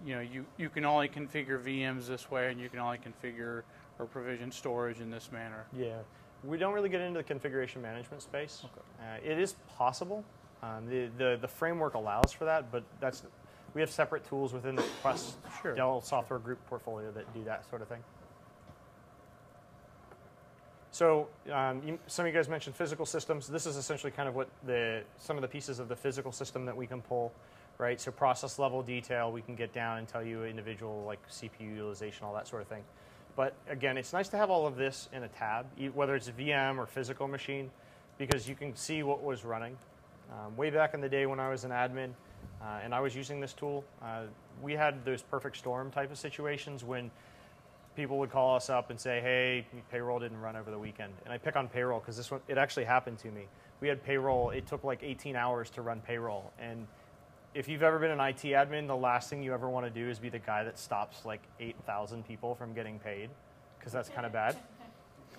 [SPEAKER 14] you can only configure VMs this way, and you can only configure or provision storage in this manner?
[SPEAKER 1] Yeah, we don't really get into the configuration management space. Okay. It is possible. The framework allows for that, but we have separate tools within the Quest Dell software group portfolio that do that sort of thing. So some of you guys mentioned physical systems. This is essentially kind of what some of the pieces of the physical system that we can pull. Right, so process level detail, we can get down and tell you individual like CPU utilization, all that sort of thing. But again, it's nice to have all of this in a tab, whether it's a VM or physical machine, because you can see what was running. Way back in the day when I was an admin and I was using this tool, we had those perfect storm type of situations when people would call us up and say, hey, payroll didn't run over the weekend. And I pick on payroll because it actually happened to me. We had payroll, it took like 18 hours to run payroll. And if you've ever been an IT admin, the last thing you ever want to do is be the guy that stops like 8,000 people from getting paid, because that's kind of bad.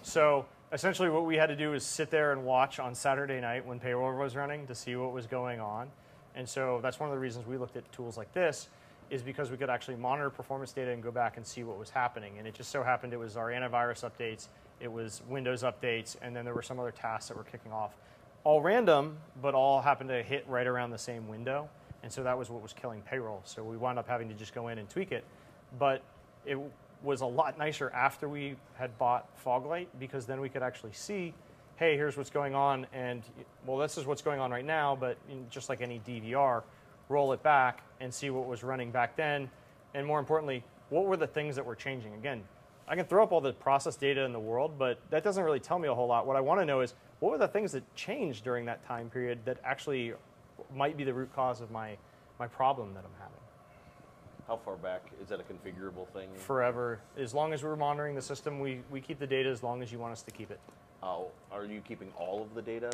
[SPEAKER 1] So essentially what we had to do is sit there and watch on Saturday night when payroll was running to see what was going on. And so that's one of the reasons we looked at tools like this, is because we could actually monitor performance data and go back and see what was happening. And it just so happened it was our antivirus updates, it was Windows updates, and then there were some other tasks that were kicking off. All random, but all happened to hit right around the same window. And so that was what was killing payroll. So we wound up having to just go in and tweak it. But it was a lot nicer after we had bought Foglight, because then we could actually see, hey, here's what's going on. And, well, this is what's going on right now. But just like any DVR, roll it back, and see what was running back then, and more importantly, what were the things that were changing. Again, I can throw up all the process data in the world, but that doesn't really tell me a whole lot. What I want to know is, what were the things that changed during that time period that actually might be the root cause of my problem that I'm having?
[SPEAKER 4] How far back? Is that a configurable thing?
[SPEAKER 1] Forever. As long as we're monitoring the system, we keep the data as long as you want us to keep it.
[SPEAKER 4] Oh, are you keeping all of the data?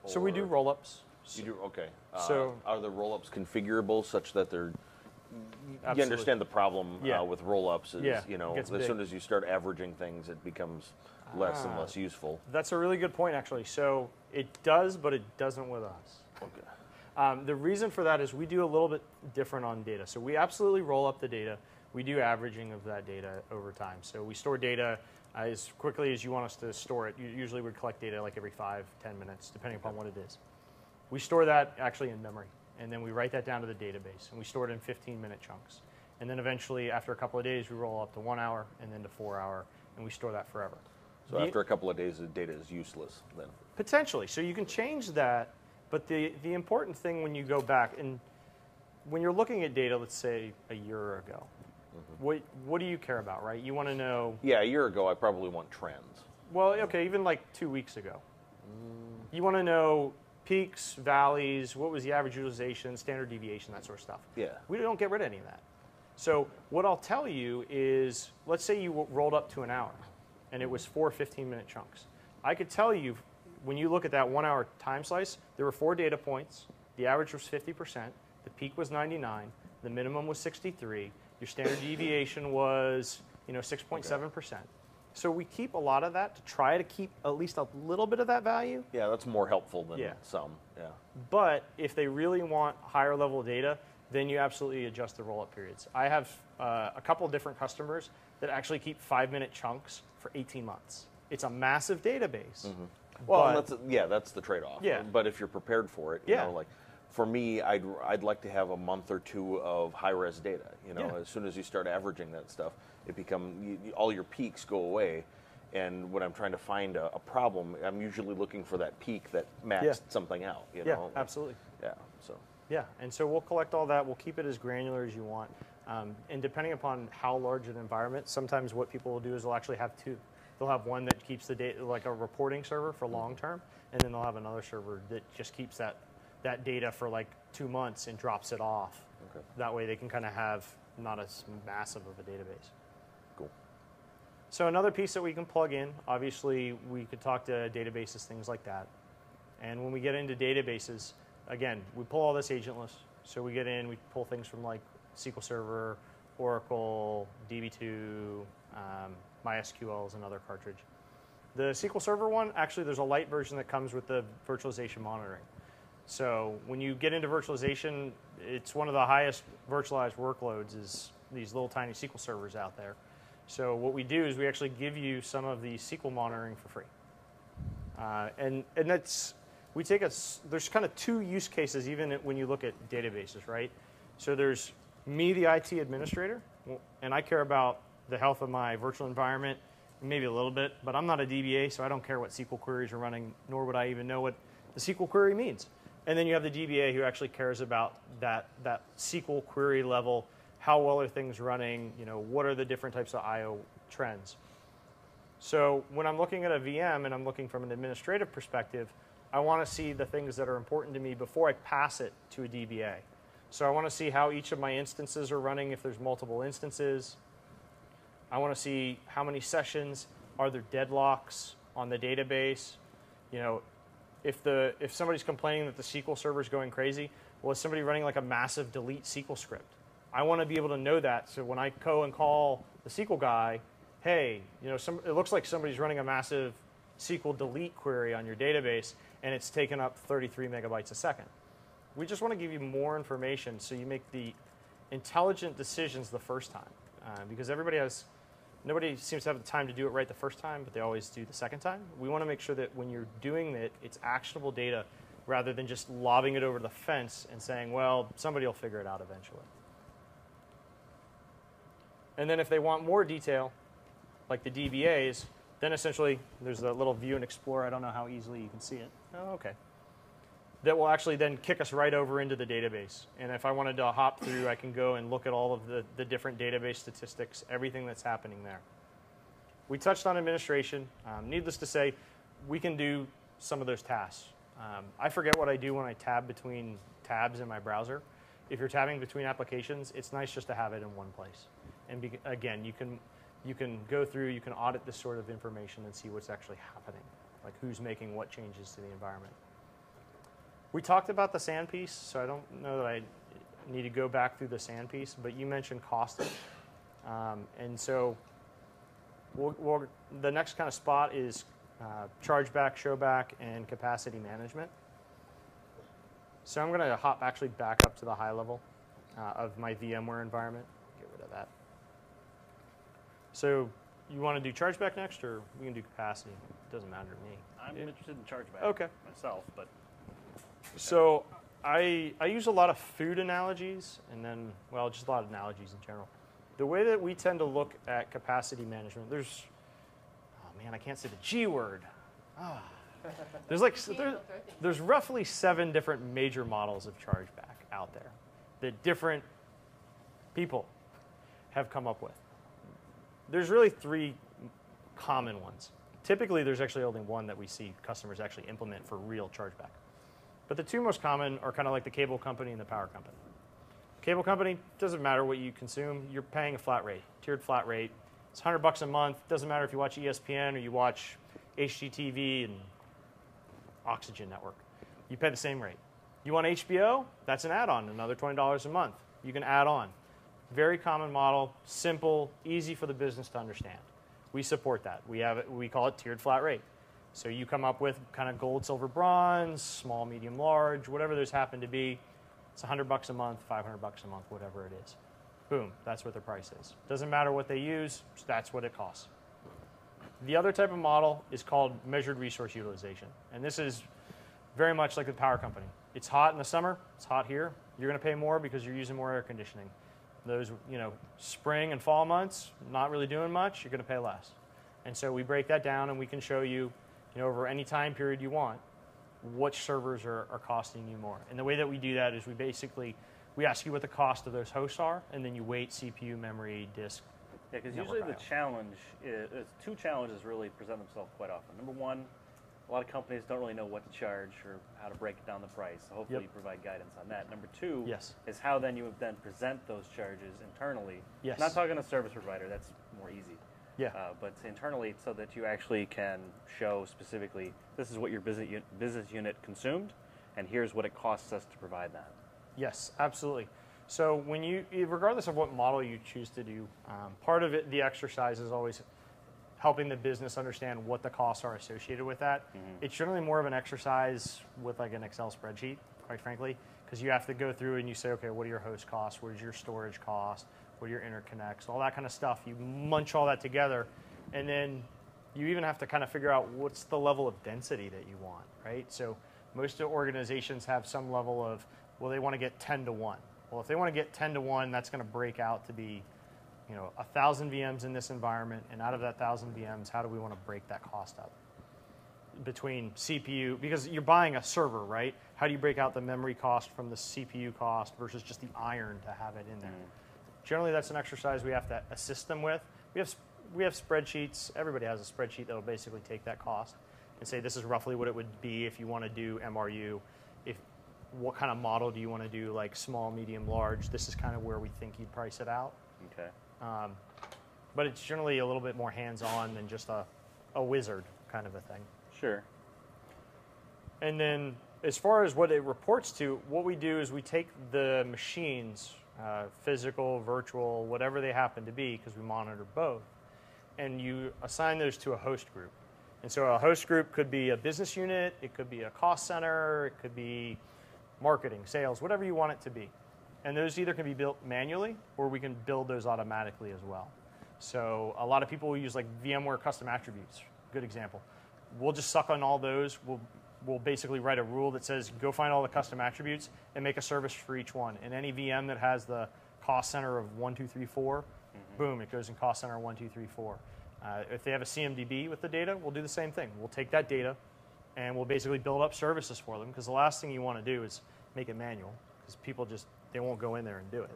[SPEAKER 1] So we do roll-ups.
[SPEAKER 4] You do? Okay.
[SPEAKER 1] So
[SPEAKER 4] are the roll-ups configurable such that they're...
[SPEAKER 1] Absolutely.
[SPEAKER 4] You understand the problem with roll-ups is,
[SPEAKER 1] Yeah,
[SPEAKER 4] you know,
[SPEAKER 1] it gets
[SPEAKER 4] as
[SPEAKER 1] big.
[SPEAKER 4] soon as you start averaging things, it becomes less and less useful.
[SPEAKER 1] That's a really good point, actually. So it does, but it doesn't with us.
[SPEAKER 4] Okay.
[SPEAKER 1] The reason for that is we do a little bit different on data. So we absolutely roll up the data. We do averaging of that data over time. So we store data as quickly as you want us to store it. Usually we collect data like every 5-10 minutes, depending upon what it is. We store that actually in memory, and then we write that down to the database, and we store it in 15-minute chunks. And then eventually, after a couple of days, we roll up to 1 hour and then to 4 hour, and we store that forever.
[SPEAKER 4] So after a couple of days, the data is useless then?
[SPEAKER 1] Potentially. So you can change that, but the important thing when you go back, and when you're looking at data, let's say a year ago, what do you care about, right? You want to know...
[SPEAKER 4] Yeah, a year ago, I probably want trends.
[SPEAKER 1] Well, okay, even like 2 weeks ago. You want to know peaks, valleys, what was the average utilization, standard deviation, that sort of stuff.
[SPEAKER 4] Yeah.
[SPEAKER 1] We don't get rid of any of that. So what I'll tell you is, let's say you rolled up to an hour, and it was 4 15-minute chunks. I could tell you, when you look at that 1 hour time slice, there were 4 data points. The average was 50%. The peak was 99. The minimum was 63. Your standard deviation was, 6.7%. So we keep a lot of that to try to keep at least a little bit of that value.
[SPEAKER 4] Yeah, that's more helpful than some. Yeah.
[SPEAKER 1] But if they really want higher level data, then you absolutely adjust the roll-up periods. I have a couple of different customers that actually keep 5-minute chunks for 18 months. It's a massive database.
[SPEAKER 4] Well, that's the trade-off.
[SPEAKER 1] Yeah.
[SPEAKER 4] But if you're prepared for it, you know, like for me, I'd like to have a month or two of high-res data. As soon as you start averaging that stuff, it all your peaks go away. And when I'm trying to find a problem, I'm usually looking for that peak that maxed something out.
[SPEAKER 1] Absolutely.
[SPEAKER 4] Yeah. So.
[SPEAKER 1] Yeah, and so we'll collect all that. We'll keep it as granular as you want. And depending upon how large an environment, sometimes what people will do is they'll actually have 2. They'll have one that keeps the data, like a reporting server for long term, and then they'll have another server that just keeps that data for like 2 months and drops it off.
[SPEAKER 4] Okay.
[SPEAKER 1] That way they can kind of have not as massive of a database.
[SPEAKER 4] Cool.
[SPEAKER 1] So another piece that we can plug in, obviously we could talk to databases, things like that. And when we get into databases, again, we pull all this agentless. So we get in, we pull things from like SQL Server, Oracle, DB2, MySQL is another cartridge. The SQL Server one, actually there's a light version that comes with the virtualization monitoring. So when you get into virtualization, it's one of the highest virtualized workloads is these little tiny SQL servers out there. So what we do is we actually give you some of the SQL monitoring for free. And that's, there's kind of 2 use cases even when you look at databases, right? So there's me, the IT administrator, and I care about the health of my virtual environment, maybe a little bit, but I'm not a DBA, so I don't care what SQL queries are running, nor would I even know what the SQL query means. And then you have the DBA who actually cares about that SQL query level, how well are things running, what are the different types of I/O trends. So when I'm looking at a VM and I'm looking from an administrative perspective, I want to see the things that are important to me before I pass it to a DBA. So I want to see how each of my instances are running if there's multiple instances. I want to see how many sessions, are there deadlocks on the database. If somebody's complaining that the SQL server is going crazy, well, is somebody running like a massive delete SQL script? I want to be able to know that, so when I go and call the SQL guy, hey, it looks like somebody's running a massive SQL delete query on your database, and it's taken up 33 megabytes a second. We just want to give you more information so you make the intelligent decisions the first time, because nobody seems to have the time to do it right the first time, but they always do the second time. We want to make sure that when you're doing it, it's actionable data rather than just lobbing it over the fence and saying, well, somebody will figure it out eventually. And then if they want more detail, like the DBAs, then essentially there's a little view and explore. I don't know how easily you can see it. Oh, okay. that will actually then kick us right over into the database. And if I wanted to hop through, I can go and look at all of the different database statistics, everything that's happening there. We touched on administration. Needless to say, we can do some of those tasks. I forget what I do when I tab between tabs in my browser. If you're tabbing between applications, it's nice just to have it in one place. And again, you can go through, you can audit this sort of information and see what's actually happening, like who's making what changes to the environment. We talked about the SAN piece, so I don't know that I need to go back through the SAN piece, but you mentioned costing. And so the next kind of spot is chargeback, showback, and capacity management. So I'm going to hop actually back up to the high level of my VMware environment. Get rid of that. So you want to do chargeback next, or we can do capacity? It doesn't matter to me.
[SPEAKER 2] I'm interested in chargeback myself, but.
[SPEAKER 1] So I use a lot of food analogies, and then, well, just a lot of analogies in general. The way that we tend to look at capacity management, there's, oh man, I can't say the G word. There's roughly 7 different major models of chargeback out there that different people have come up with. There's really 3 common ones. Typically, there's actually only one that we see customers actually implement for real chargeback. But the 2 most common are kind of like the cable company and the power company. Cable company, doesn't matter what you consume, you're paying a flat rate, tiered flat rate. It's $100 a month. Doesn't matter if you watch ESPN or you watch HGTV and Oxygen Network. You pay the same rate. You want HBO? That's an add-on, another $20 a month. You can add on. Very common model, simple, easy for the business to understand. We support that. We call it tiered flat rate. So you come up with kind of gold, silver, bronze, small, medium, large, whatever those happen to be. It's $100 a month, $500 a month, whatever it is. Boom, that's what the price is. Doesn't matter what they use, that's what it costs. The other type of model is called measured resource utilization. And this is very much like the power company. It's hot in the summer, it's hot here. You're going to pay more because you're using more air conditioning. Those, spring and fall months, not really doing much, you're going to pay less. And so we break that down and we can show you, over any time period you want, which servers are costing you more. And the way that we do that is we ask you what the cost of those hosts are, and then you weight CPU, memory, disk.
[SPEAKER 2] Yeah, because usually the challenge is, 2 challenges really present themselves quite often. Number one, a lot of companies don't really know what to charge or how to break down the price. So hopefully you provide guidance on that. Number 2 is how then you would then present those charges internally.
[SPEAKER 1] Yes.
[SPEAKER 2] Not talking to service provider, that's more easy.
[SPEAKER 1] Yeah.
[SPEAKER 2] But internally, so that you actually can show specifically, this is what your business unit consumed, and here's what it costs us to provide that.
[SPEAKER 1] Yes, absolutely. So regardless of what model you choose to do, part of it, the exercise is always helping the business understand what the costs are associated with that. It's generally more of an exercise with like an Excel spreadsheet, quite frankly, because you have to go through and you say, okay, what are your host costs? What is your storage cost? What are your interconnects? All that kind of stuff. You munch all that together, and then you even have to kind of figure out what's the level of density that you want, right? So most organizations have some level of, well, they want to get 10 to 1. Well, if they want to get 10 to 1, that's going to break out to be 1,000 VMs in this environment, and out of that 1,000 VMs, how do we want to break that cost up? Between CPU, because you're buying a server, right? How do you break out the memory cost from the CPU cost versus just the iron to have it in there? Generally, that's an exercise we have to assist them with. We have spreadsheets. Everybody has a spreadsheet that will basically take that cost and say this is roughly what it would be if you want to do MRU. What kind of model do you want to do, like small, medium, large? This is kind of where we think you'd price it out.
[SPEAKER 2] Okay.
[SPEAKER 1] But it's generally a little bit more hands-on than just a wizard kind of a thing.
[SPEAKER 2] Sure.
[SPEAKER 1] And then as far as what it reports to, what we do is we take the machines, physical, virtual, whatever they happen to be, because we monitor both, and you assign those to a host group. And so a host group could be a business unit, it could be a cost center, it could be marketing, sales, whatever you want it to be. And those either can be built manually or we can build those automatically as well. So a lot of people will use like VMware custom attributes. Good example. We'll just suck on all those. We'll basically write a rule that says go find all the custom attributes and make a service for each one. And any VM that has the cost center of 1, 2, 3, 4, boom, it goes in cost center 1, 2, 3, 4. If they have a CMDB with the data, we'll do the same thing. We'll take that data, and we'll basically build up services for them, because the last thing you want to do is make it manual, because people just, they won't go in there and do it.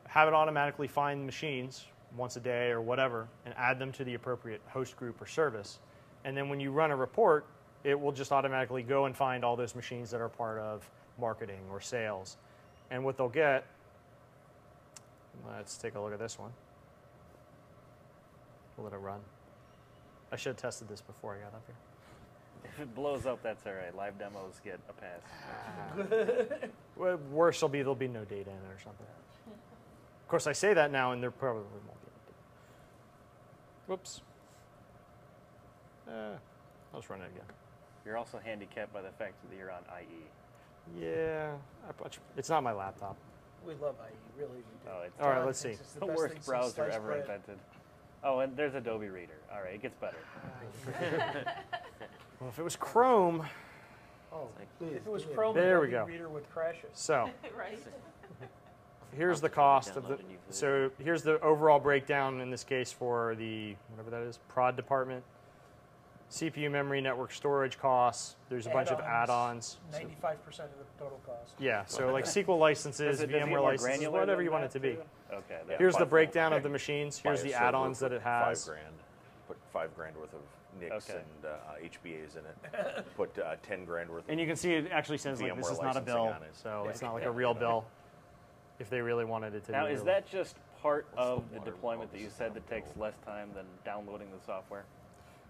[SPEAKER 1] Have it automatically find machines once a day or whatever and add them to the appropriate host group or service. And then when you run a report, it will just automatically go and find all those machines that are part of marketing or sales. And what they'll get, let's take a look at this one. We'll let it run. I should have tested this before I got up here.
[SPEAKER 2] If it blows up, that's all right. Live demos get a pass.
[SPEAKER 1] Well, worse will be there'll be no data in it or something. Of course, I say that now, and there probably won't be any data. Whoops. I'll just run it again.
[SPEAKER 2] You're also handicapped by the fact that you're on IE.
[SPEAKER 1] Yeah, it's not my laptop.
[SPEAKER 7] We love IE, really. We do.
[SPEAKER 1] All right, let's see.
[SPEAKER 2] It's the worst browser ever invented. Oh, and there's Adobe Reader. All right, it gets better.
[SPEAKER 1] Well, if it was Chrome.
[SPEAKER 7] Oh, please. If it was Chrome,
[SPEAKER 1] there we
[SPEAKER 7] Adobe
[SPEAKER 1] go.
[SPEAKER 7] Reader would crash it.
[SPEAKER 1] So,
[SPEAKER 10] right.
[SPEAKER 1] here's the cost of the. So here's the overall breakdown in this case for the whatever that is, prod department. CPU, memory, network storage costs. There's a bunch of add-ons.
[SPEAKER 7] 95% of the total cost.
[SPEAKER 1] Yeah, so like SQL licenses, VMware licenses, whatever you want it to be.
[SPEAKER 2] Okay.
[SPEAKER 4] Yeah,
[SPEAKER 1] here's the breakdown of the machines. Here's the add-ons that it has.
[SPEAKER 4] $5,000. Put $5,000 worth of NICs and HBAs in it. Put $10,000 worth.
[SPEAKER 1] And you can see it actually says like this is not a bill, so it's not like a real bill. If they really wanted it to.
[SPEAKER 2] Now, is that just part of the deployment that you said that takes less time than downloading the software?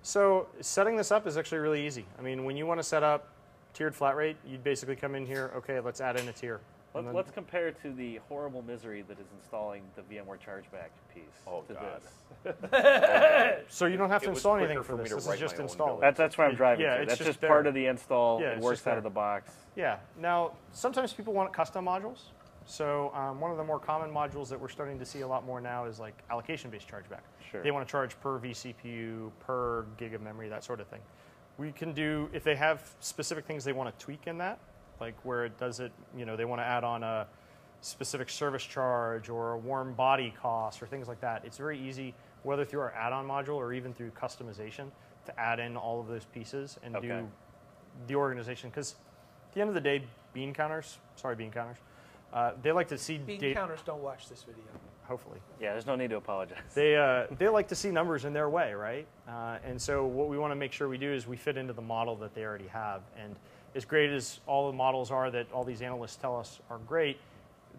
[SPEAKER 1] So setting this up is actually really easy. I mean, when you want to set up tiered flat rate, you'd basically come in here, okay, let's add in a tier.
[SPEAKER 2] Let's compare to the horrible misery that is installing the VMware Chargeback piece to this.
[SPEAKER 1] So you don't have to install anything for this. This is just installed.
[SPEAKER 2] That's where I'm driving to.
[SPEAKER 1] It's
[SPEAKER 2] That's just
[SPEAKER 1] there.
[SPEAKER 2] part of the install.
[SPEAKER 1] Yeah,
[SPEAKER 2] it works out of the box.
[SPEAKER 1] Yeah. Now, sometimes people want custom modules. So one of the more common modules that we're starting to see a lot more now is like allocation-based chargeback.
[SPEAKER 2] Sure.
[SPEAKER 1] They want to charge per vCPU, per gig of memory, that sort of thing. We can do, if they have specific things they want to tweak in that, like where it does it, you know, they want to add on a specific service charge or a warm body cost or things like that. It's very easy, whether through our add-on module or even through customization, to add in all of those pieces and do the organization. Because at the end of the day, bean counters, they like to see
[SPEAKER 7] bean counters don't watch this video.
[SPEAKER 1] Hopefully.
[SPEAKER 2] Yeah, there's no need to apologize.
[SPEAKER 1] They like to see numbers in their way, right? And so what we want to make sure we do is we fit into the model that they already have. And as great as all the models are that all these analysts tell us are great,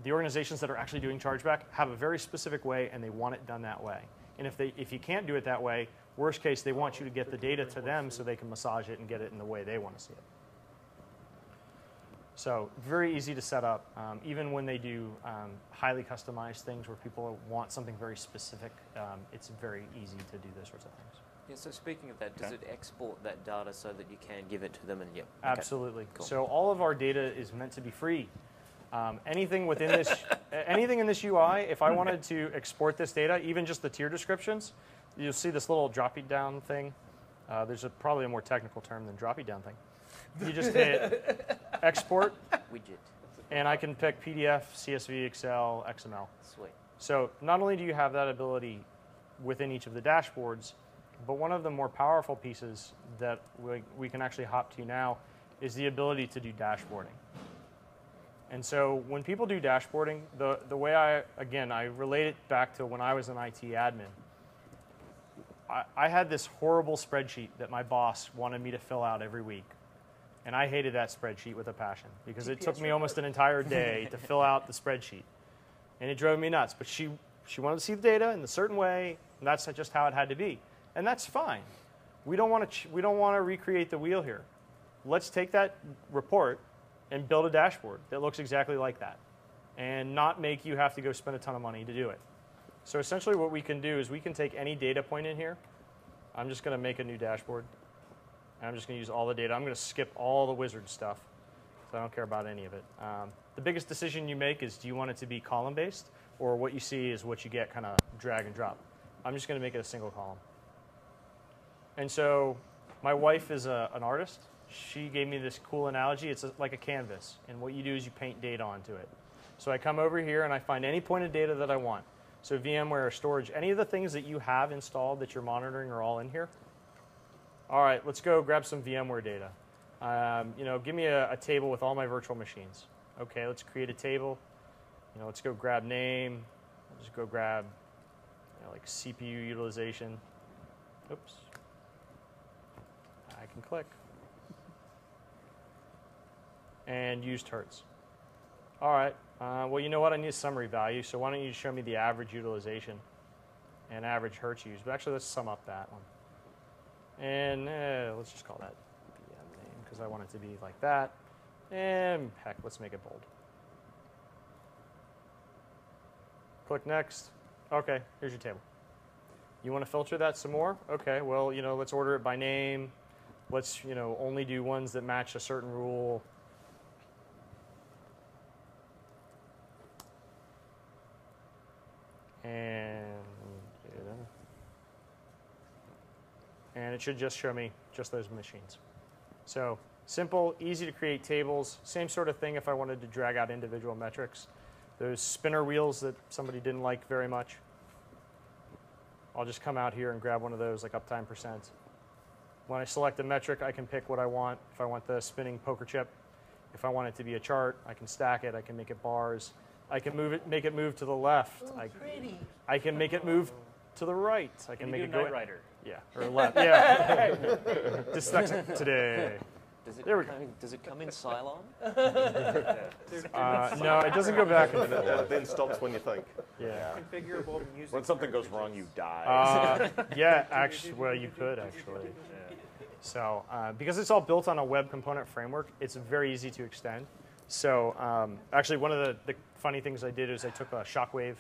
[SPEAKER 1] the organizations that are actually doing chargeback have a very specific way, and they want it done that way. And if you can't do it that way, worst case, they want you to get the data to them so they can massage it and get it in the way they want to see it. So very easy to set up, even when they do highly customized things where people want something very specific, it's very easy to do those sorts of things.
[SPEAKER 3] Yeah, so speaking of that, does it export that data so that you can give it to them? And
[SPEAKER 1] Absolutely.
[SPEAKER 3] Cool.
[SPEAKER 1] So all of our data is meant to be free. Anything within this, anything in this UI, if I wanted to export this data, even just the tier descriptions, you'll see this little drop-down thing. There's probably a more technical term than drop-down thing. You just hit export
[SPEAKER 3] widget,
[SPEAKER 1] and I can pick PDF, CSV, Excel, XML.
[SPEAKER 3] Sweet.
[SPEAKER 1] So not only do you have that ability within each of the dashboards, but one of the more powerful pieces that we can actually hop to now is the ability to do dashboarding. And so when people do dashboarding, the way I relate it back to when I was an IT admin. I had this horrible spreadsheet that my boss wanted me to fill out every week. And I hated that spreadsheet with a passion because it took me almost an entire day to fill out the spreadsheet. And it drove me nuts. But she wanted to see the data in a certain way, and that's just how it had to be. And that's fine. We don't want to recreate the wheel here. Let's take that report and build a dashboard that looks exactly like that and not make you have to go spend a ton of money to do it. So essentially what we can do is we can take any data point in here. I'm just going to make a new dashboard. And I'm just going to use all the data. I'm going to skip all the wizard stuff, so I don't care about any of it. The biggest decision you make is, do you want it to be column-based, or what you see is what you get kind of drag and drop? I'm just going to make it a single column. And so my wife is an artist. She gave me this cool analogy. It's like a canvas, and what you do is you paint data onto it. So I come over here, and I find any point of data that I want. So VMware storage, any of the things that you have installed that you're monitoring are all in here. All right, let's go grab some VMware data. Give me a table with all my virtual machines. Okay, let's create a table. Let's go grab name. I'll just go grab like CPU utilization. Oops. I can click. And used hertz. All right. Well, you know what? I need a summary value. So why don't you show me the average utilization and average hertz used? But actually, let's sum up that one. And let's just call that VM name because I want it to be like that. And heck, let's make it bold. Click next. Okay, here's your table. You want to filter that some more? Okay, well, let's order it by name. Let's, only do ones that match a certain rule. And it should just show me just those machines. So simple, easy to create tables. Same sort of thing if I wanted to drag out individual metrics. Those spinner wheels that somebody didn't like very much. I'll just come out here and grab one of those, like uptime %. When I select a metric, I can pick what I want. If I want the spinning poker chip, if I want it to be a chart, I can stack it. I can make it bars. I can make it move to the left.
[SPEAKER 10] Ooh, pretty.
[SPEAKER 1] I can make it move to the right. I can make it go
[SPEAKER 2] Knight Rider.
[SPEAKER 1] Yeah, or left. Yeah. Dyslexic today.
[SPEAKER 3] Does it come in Cylon?
[SPEAKER 1] No, it doesn't go back.
[SPEAKER 5] It then stops when you think.
[SPEAKER 1] Yeah.
[SPEAKER 13] Configurable music.
[SPEAKER 4] When something goes wrong, you die.
[SPEAKER 1] Yeah, actually, well, you could actually. So, because it's all built on a web component framework, it's very easy to extend. So, actually, one of the funny things I did is I took a Shockwave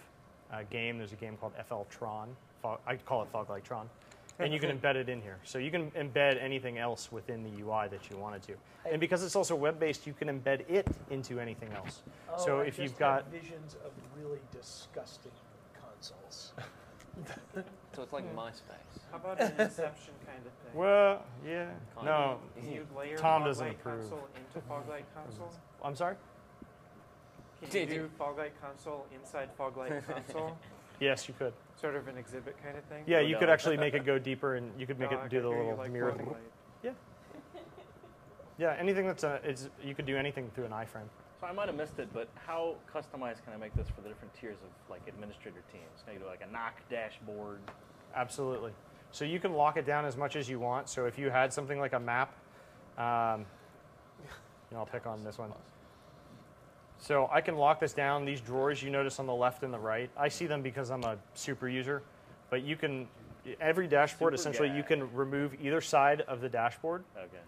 [SPEAKER 1] game. There's a game called FL Tron. I call it Foglight Tron. And you can embed it in here. So you can embed anything else within the UI that you wanted to. And because it's also web-based, you can embed it into anything else.
[SPEAKER 7] Oh,
[SPEAKER 1] so
[SPEAKER 7] I
[SPEAKER 1] if
[SPEAKER 7] just
[SPEAKER 1] you've got
[SPEAKER 7] visions of really disgusting consoles.
[SPEAKER 3] So it's like MySpace.
[SPEAKER 13] How about an Inception kind of thing?
[SPEAKER 1] Well, yeah. No,
[SPEAKER 13] Can you layer
[SPEAKER 1] Tom
[SPEAKER 13] Foglight
[SPEAKER 1] doesn't approve.
[SPEAKER 13] console into Foglight console?
[SPEAKER 1] I'm sorry?
[SPEAKER 13] Can you do Foglight console inside Foglight console?
[SPEAKER 1] Yes, you could.
[SPEAKER 13] Sort of an exhibit kind of thing?
[SPEAKER 1] Yeah, you could actually make it go deeper, and you could make it do the little
[SPEAKER 13] like
[SPEAKER 1] mirror.
[SPEAKER 13] Foglight.
[SPEAKER 1] Yeah. Yeah, anything that's you could do anything through an iframe.
[SPEAKER 2] So I might have missed it, but how customized can I make this for the different tiers of like administrator teams? Can I do like a knock dashboard?
[SPEAKER 1] Absolutely. So you can lock it down as much as you want. So if you had something like a map, I'll pick on this one. So I can lock this down. These drawers you notice on the left and the right, I see them because I'm a super user. But you can, every dashboard, essentially, you can remove either side of the dashboard.
[SPEAKER 2] Okay.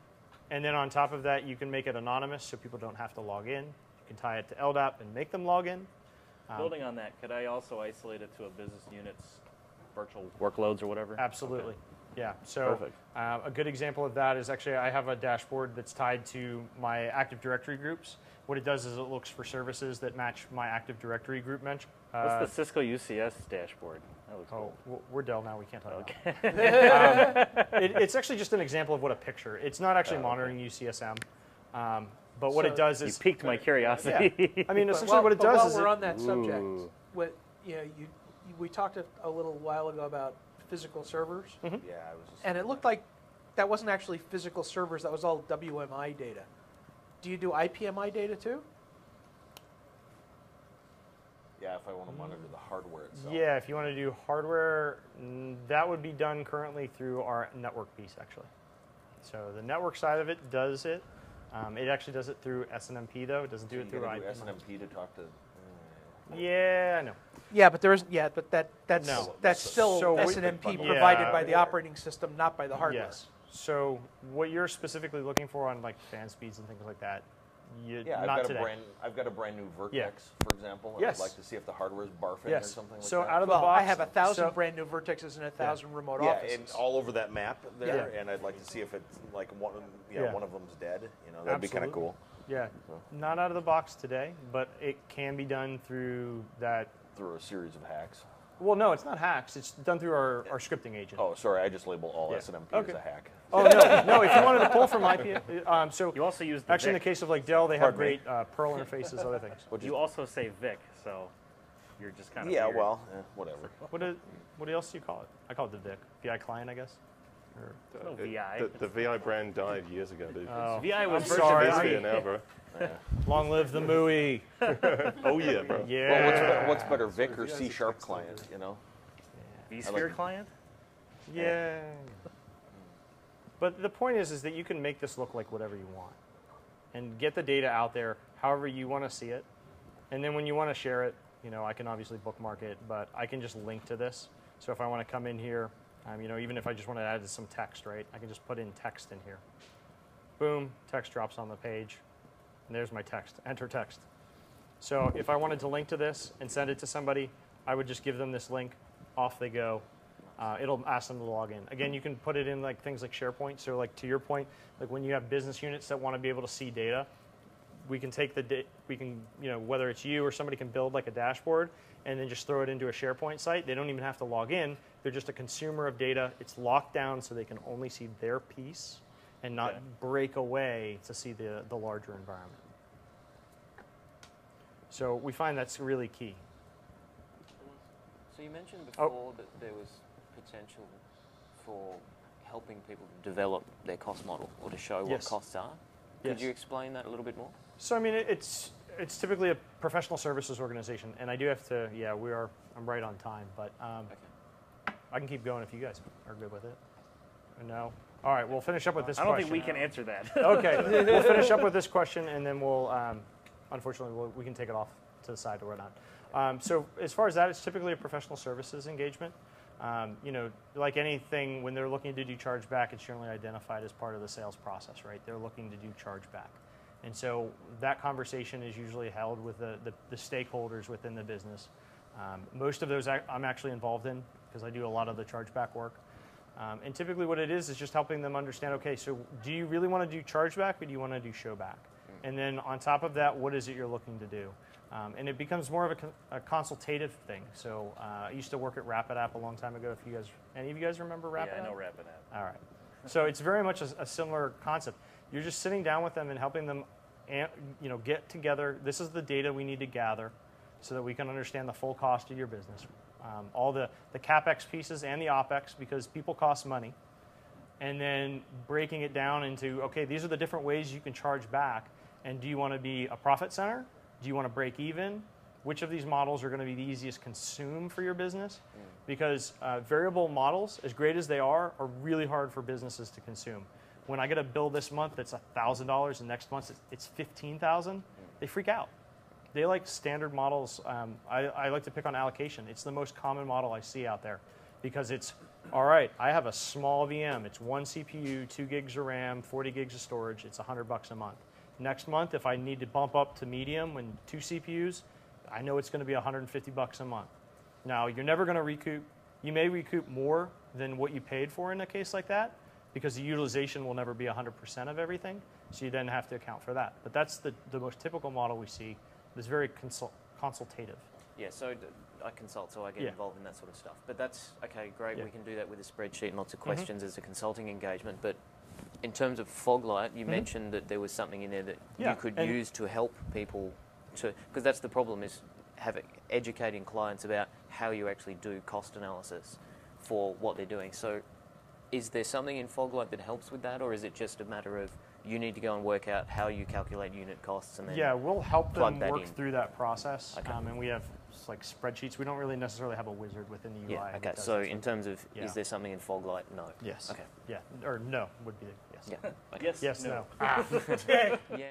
[SPEAKER 1] And then on top of that, you can make it anonymous so people don't have to log in. You can tie it to LDAP and make them log in.
[SPEAKER 2] Building on that, could I also isolate it to a business unit's virtual workloads or whatever?
[SPEAKER 1] Absolutely.
[SPEAKER 2] Okay.
[SPEAKER 1] Yeah. So
[SPEAKER 2] Perfect.
[SPEAKER 1] A good example of that is actually I have a dashboard that's tied to my Active Directory groups. What it does is it looks for services that match my Active Directory group mention.
[SPEAKER 2] What's the Cisco UCS dashboard? That looks cool.
[SPEAKER 1] We're Dell now. We can't talk about it. It's actually just an example of what a picture. It's not actually monitoring UCSM. But what it does is...
[SPEAKER 2] You piqued my curiosity.
[SPEAKER 1] Yeah. I mean, essentially what it does
[SPEAKER 7] while
[SPEAKER 1] is...
[SPEAKER 7] we're on that subject, we talked a little while ago about physical servers.
[SPEAKER 1] Mm-hmm.
[SPEAKER 4] Yeah, I was just
[SPEAKER 7] and it looked like that wasn't actually physical servers. That was all WMI data. Do you do IPMI data too?
[SPEAKER 4] Yeah, if I want to monitor the hardware itself.
[SPEAKER 1] Yeah, if you want to do hardware, that would be done currently through our network piece, actually. So the network side of it does it. It actually does it through SNMP, though. It doesn't do it through IPMI.
[SPEAKER 4] SNMP to talk to...
[SPEAKER 1] Yeah, I know.
[SPEAKER 7] Yeah, but there isn't. Yeah, but that's still
[SPEAKER 1] So
[SPEAKER 7] SNMP provided by the operating system, not by the hardware.
[SPEAKER 1] Yes. So what you're specifically looking for on like fan speeds and things like that, not today.
[SPEAKER 4] I've got a brand new Vertex, for example, and
[SPEAKER 1] Yes.
[SPEAKER 4] I'd like to see if the hardware is barfing or something like that.
[SPEAKER 1] So out of the box,
[SPEAKER 7] I have 1,000 brand new Vertexes and 1,000 remote offices.
[SPEAKER 4] Yeah, and all over that map there, and I'd like to see if it's like one of them's dead. That'd be kind of cool.
[SPEAKER 1] Yeah, not out of the box today, but it can be done through that.
[SPEAKER 4] Through a series of hacks.
[SPEAKER 1] Well, no, it's not hacks. It's done through our scripting agent.
[SPEAKER 4] Oh, sorry, I just label all SNMP as a hack.
[SPEAKER 1] Oh no! If you wanted to pull from IP, so
[SPEAKER 2] you also use
[SPEAKER 1] in the case of like Dell, they have great Perl interfaces, other things.
[SPEAKER 2] You also say VIC, so you're just kind of
[SPEAKER 4] weird.
[SPEAKER 2] Weird.
[SPEAKER 4] Whatever.
[SPEAKER 1] What else do you call it? I call it the VIC, VI client, I guess.
[SPEAKER 2] No VI.
[SPEAKER 5] The VI brand died years ago, dude.
[SPEAKER 2] VI was
[SPEAKER 5] sorry. It's now, bro.
[SPEAKER 1] Long live the MUI.
[SPEAKER 5] Oh yeah, bro.
[SPEAKER 1] Yeah.
[SPEAKER 4] Well, what's better, Vic or C# client? You know.
[SPEAKER 2] vSphere client.
[SPEAKER 1] Yeah. But the point is that you can make this look like whatever you want, and get the data out there however you want to see it, and then when you want to share it, you know, I can obviously bookmark it, but I can just link to this. So if I want to come in here, you know, even if I just want to add some text, right, I can just put in text in here. Boom, text drops on the page, and there's my text. Enter text. So if I wanted to link to this and send it to somebody, I would just give them this link. Off they go. It'll ask them to log in. Again, you can put it in like things like SharePoint. So like to your point, like when you have business units that want to be able to see data, we can take you know, whether it's you or somebody can build like a dashboard and then just throw it into a SharePoint site. They don't even have to log in. They're just a consumer of data. It's locked down so they can only see their piece and not break away to see the larger environment. So we find that's really key.
[SPEAKER 3] So you mentioned before that there was potential for helping people to develop their cost model or to show what costs are. Could you explain that a little bit more?
[SPEAKER 1] So I mean, it's typically a professional services organization, and I do have to. Yeah, I'm right on time, but I can keep going if you guys are good with it. No. All right, we'll finish up with this question.
[SPEAKER 2] I don't think we can answer that.
[SPEAKER 1] Okay, we'll finish up with this question, and then we'll, unfortunately, we can take it off to the side or whatnot. So as far as that, it's typically a professional services engagement. You know, like anything, when they're looking to do chargeback, it's generally identified as part of the sales process, right? They're looking to do chargeback. And so that conversation is usually held with the stakeholders within the business. Most of those I'm actually involved in because I do a lot of the chargeback work. And typically what it is just helping them understand, okay, so do you really want to do chargeback or do you want to do showback? And then on top of that, what is it you're looking to do? And it becomes more of a consultative thing. So I used to work at Rapidapp a long time ago. If you guys, any of you guys remember Rapidapp?
[SPEAKER 2] Yeah, I know Rapidapp.
[SPEAKER 1] All right. So it's very much a similar concept. You're just sitting down with them and helping them, you know, get together. This is the data we need to gather so that we can understand the full cost of your business. All the CapEx pieces and the OpEx, because people cost money. And then breaking it down into, okay, these are the different ways you can charge back. And do you want to be a profit center? Do you want to break even? Which of these models are going to be the easiest to consume for your business? Because variable models, as great as they are really hard for businesses to consume. When I get a bill this month that's $1,000 and next month it's $15,000, they freak out. They like standard models. I like to pick on allocation. It's the most common model I see out there because it's, all right, I have a small VM. It's 1 CPU, 2 gigs of RAM, 40 gigs of storage. It's $100 a month. Next month, if I need to bump up to medium and 2 CPUs, I know it's going to be $150 a month. Now, you're never going to recoup. You may recoup more than what you paid for in a case like that because the utilization will never be 100% of everything, so you then have to account for that. But that's the most typical model we see. It's very consultative.
[SPEAKER 3] Yeah, so I consult, so I get involved in that sort of stuff. But that's, okay, great, we can do that with a spreadsheet and lots of questions as a consulting engagement, but in terms of Foglight, you mentioned that there was something in there that you could use to help people to, because that's the problem, is educating clients about how you actually do cost analysis for what they're doing. So is there something in Foglight that helps with that, or is it just a matter of you need to go and work out how you calculate unit costs and then
[SPEAKER 1] we'll help them work through that process. Okay. And we have like spreadsheets. We don't really necessarily have a wizard within the UI.
[SPEAKER 3] Yeah, okay. So in terms of, is there something in Foglight? No.
[SPEAKER 1] Yes.
[SPEAKER 3] Okay.
[SPEAKER 1] Yeah, or no would be yes.
[SPEAKER 3] Yeah. Okay.
[SPEAKER 2] Yes,
[SPEAKER 1] yes, no.
[SPEAKER 3] Yeah.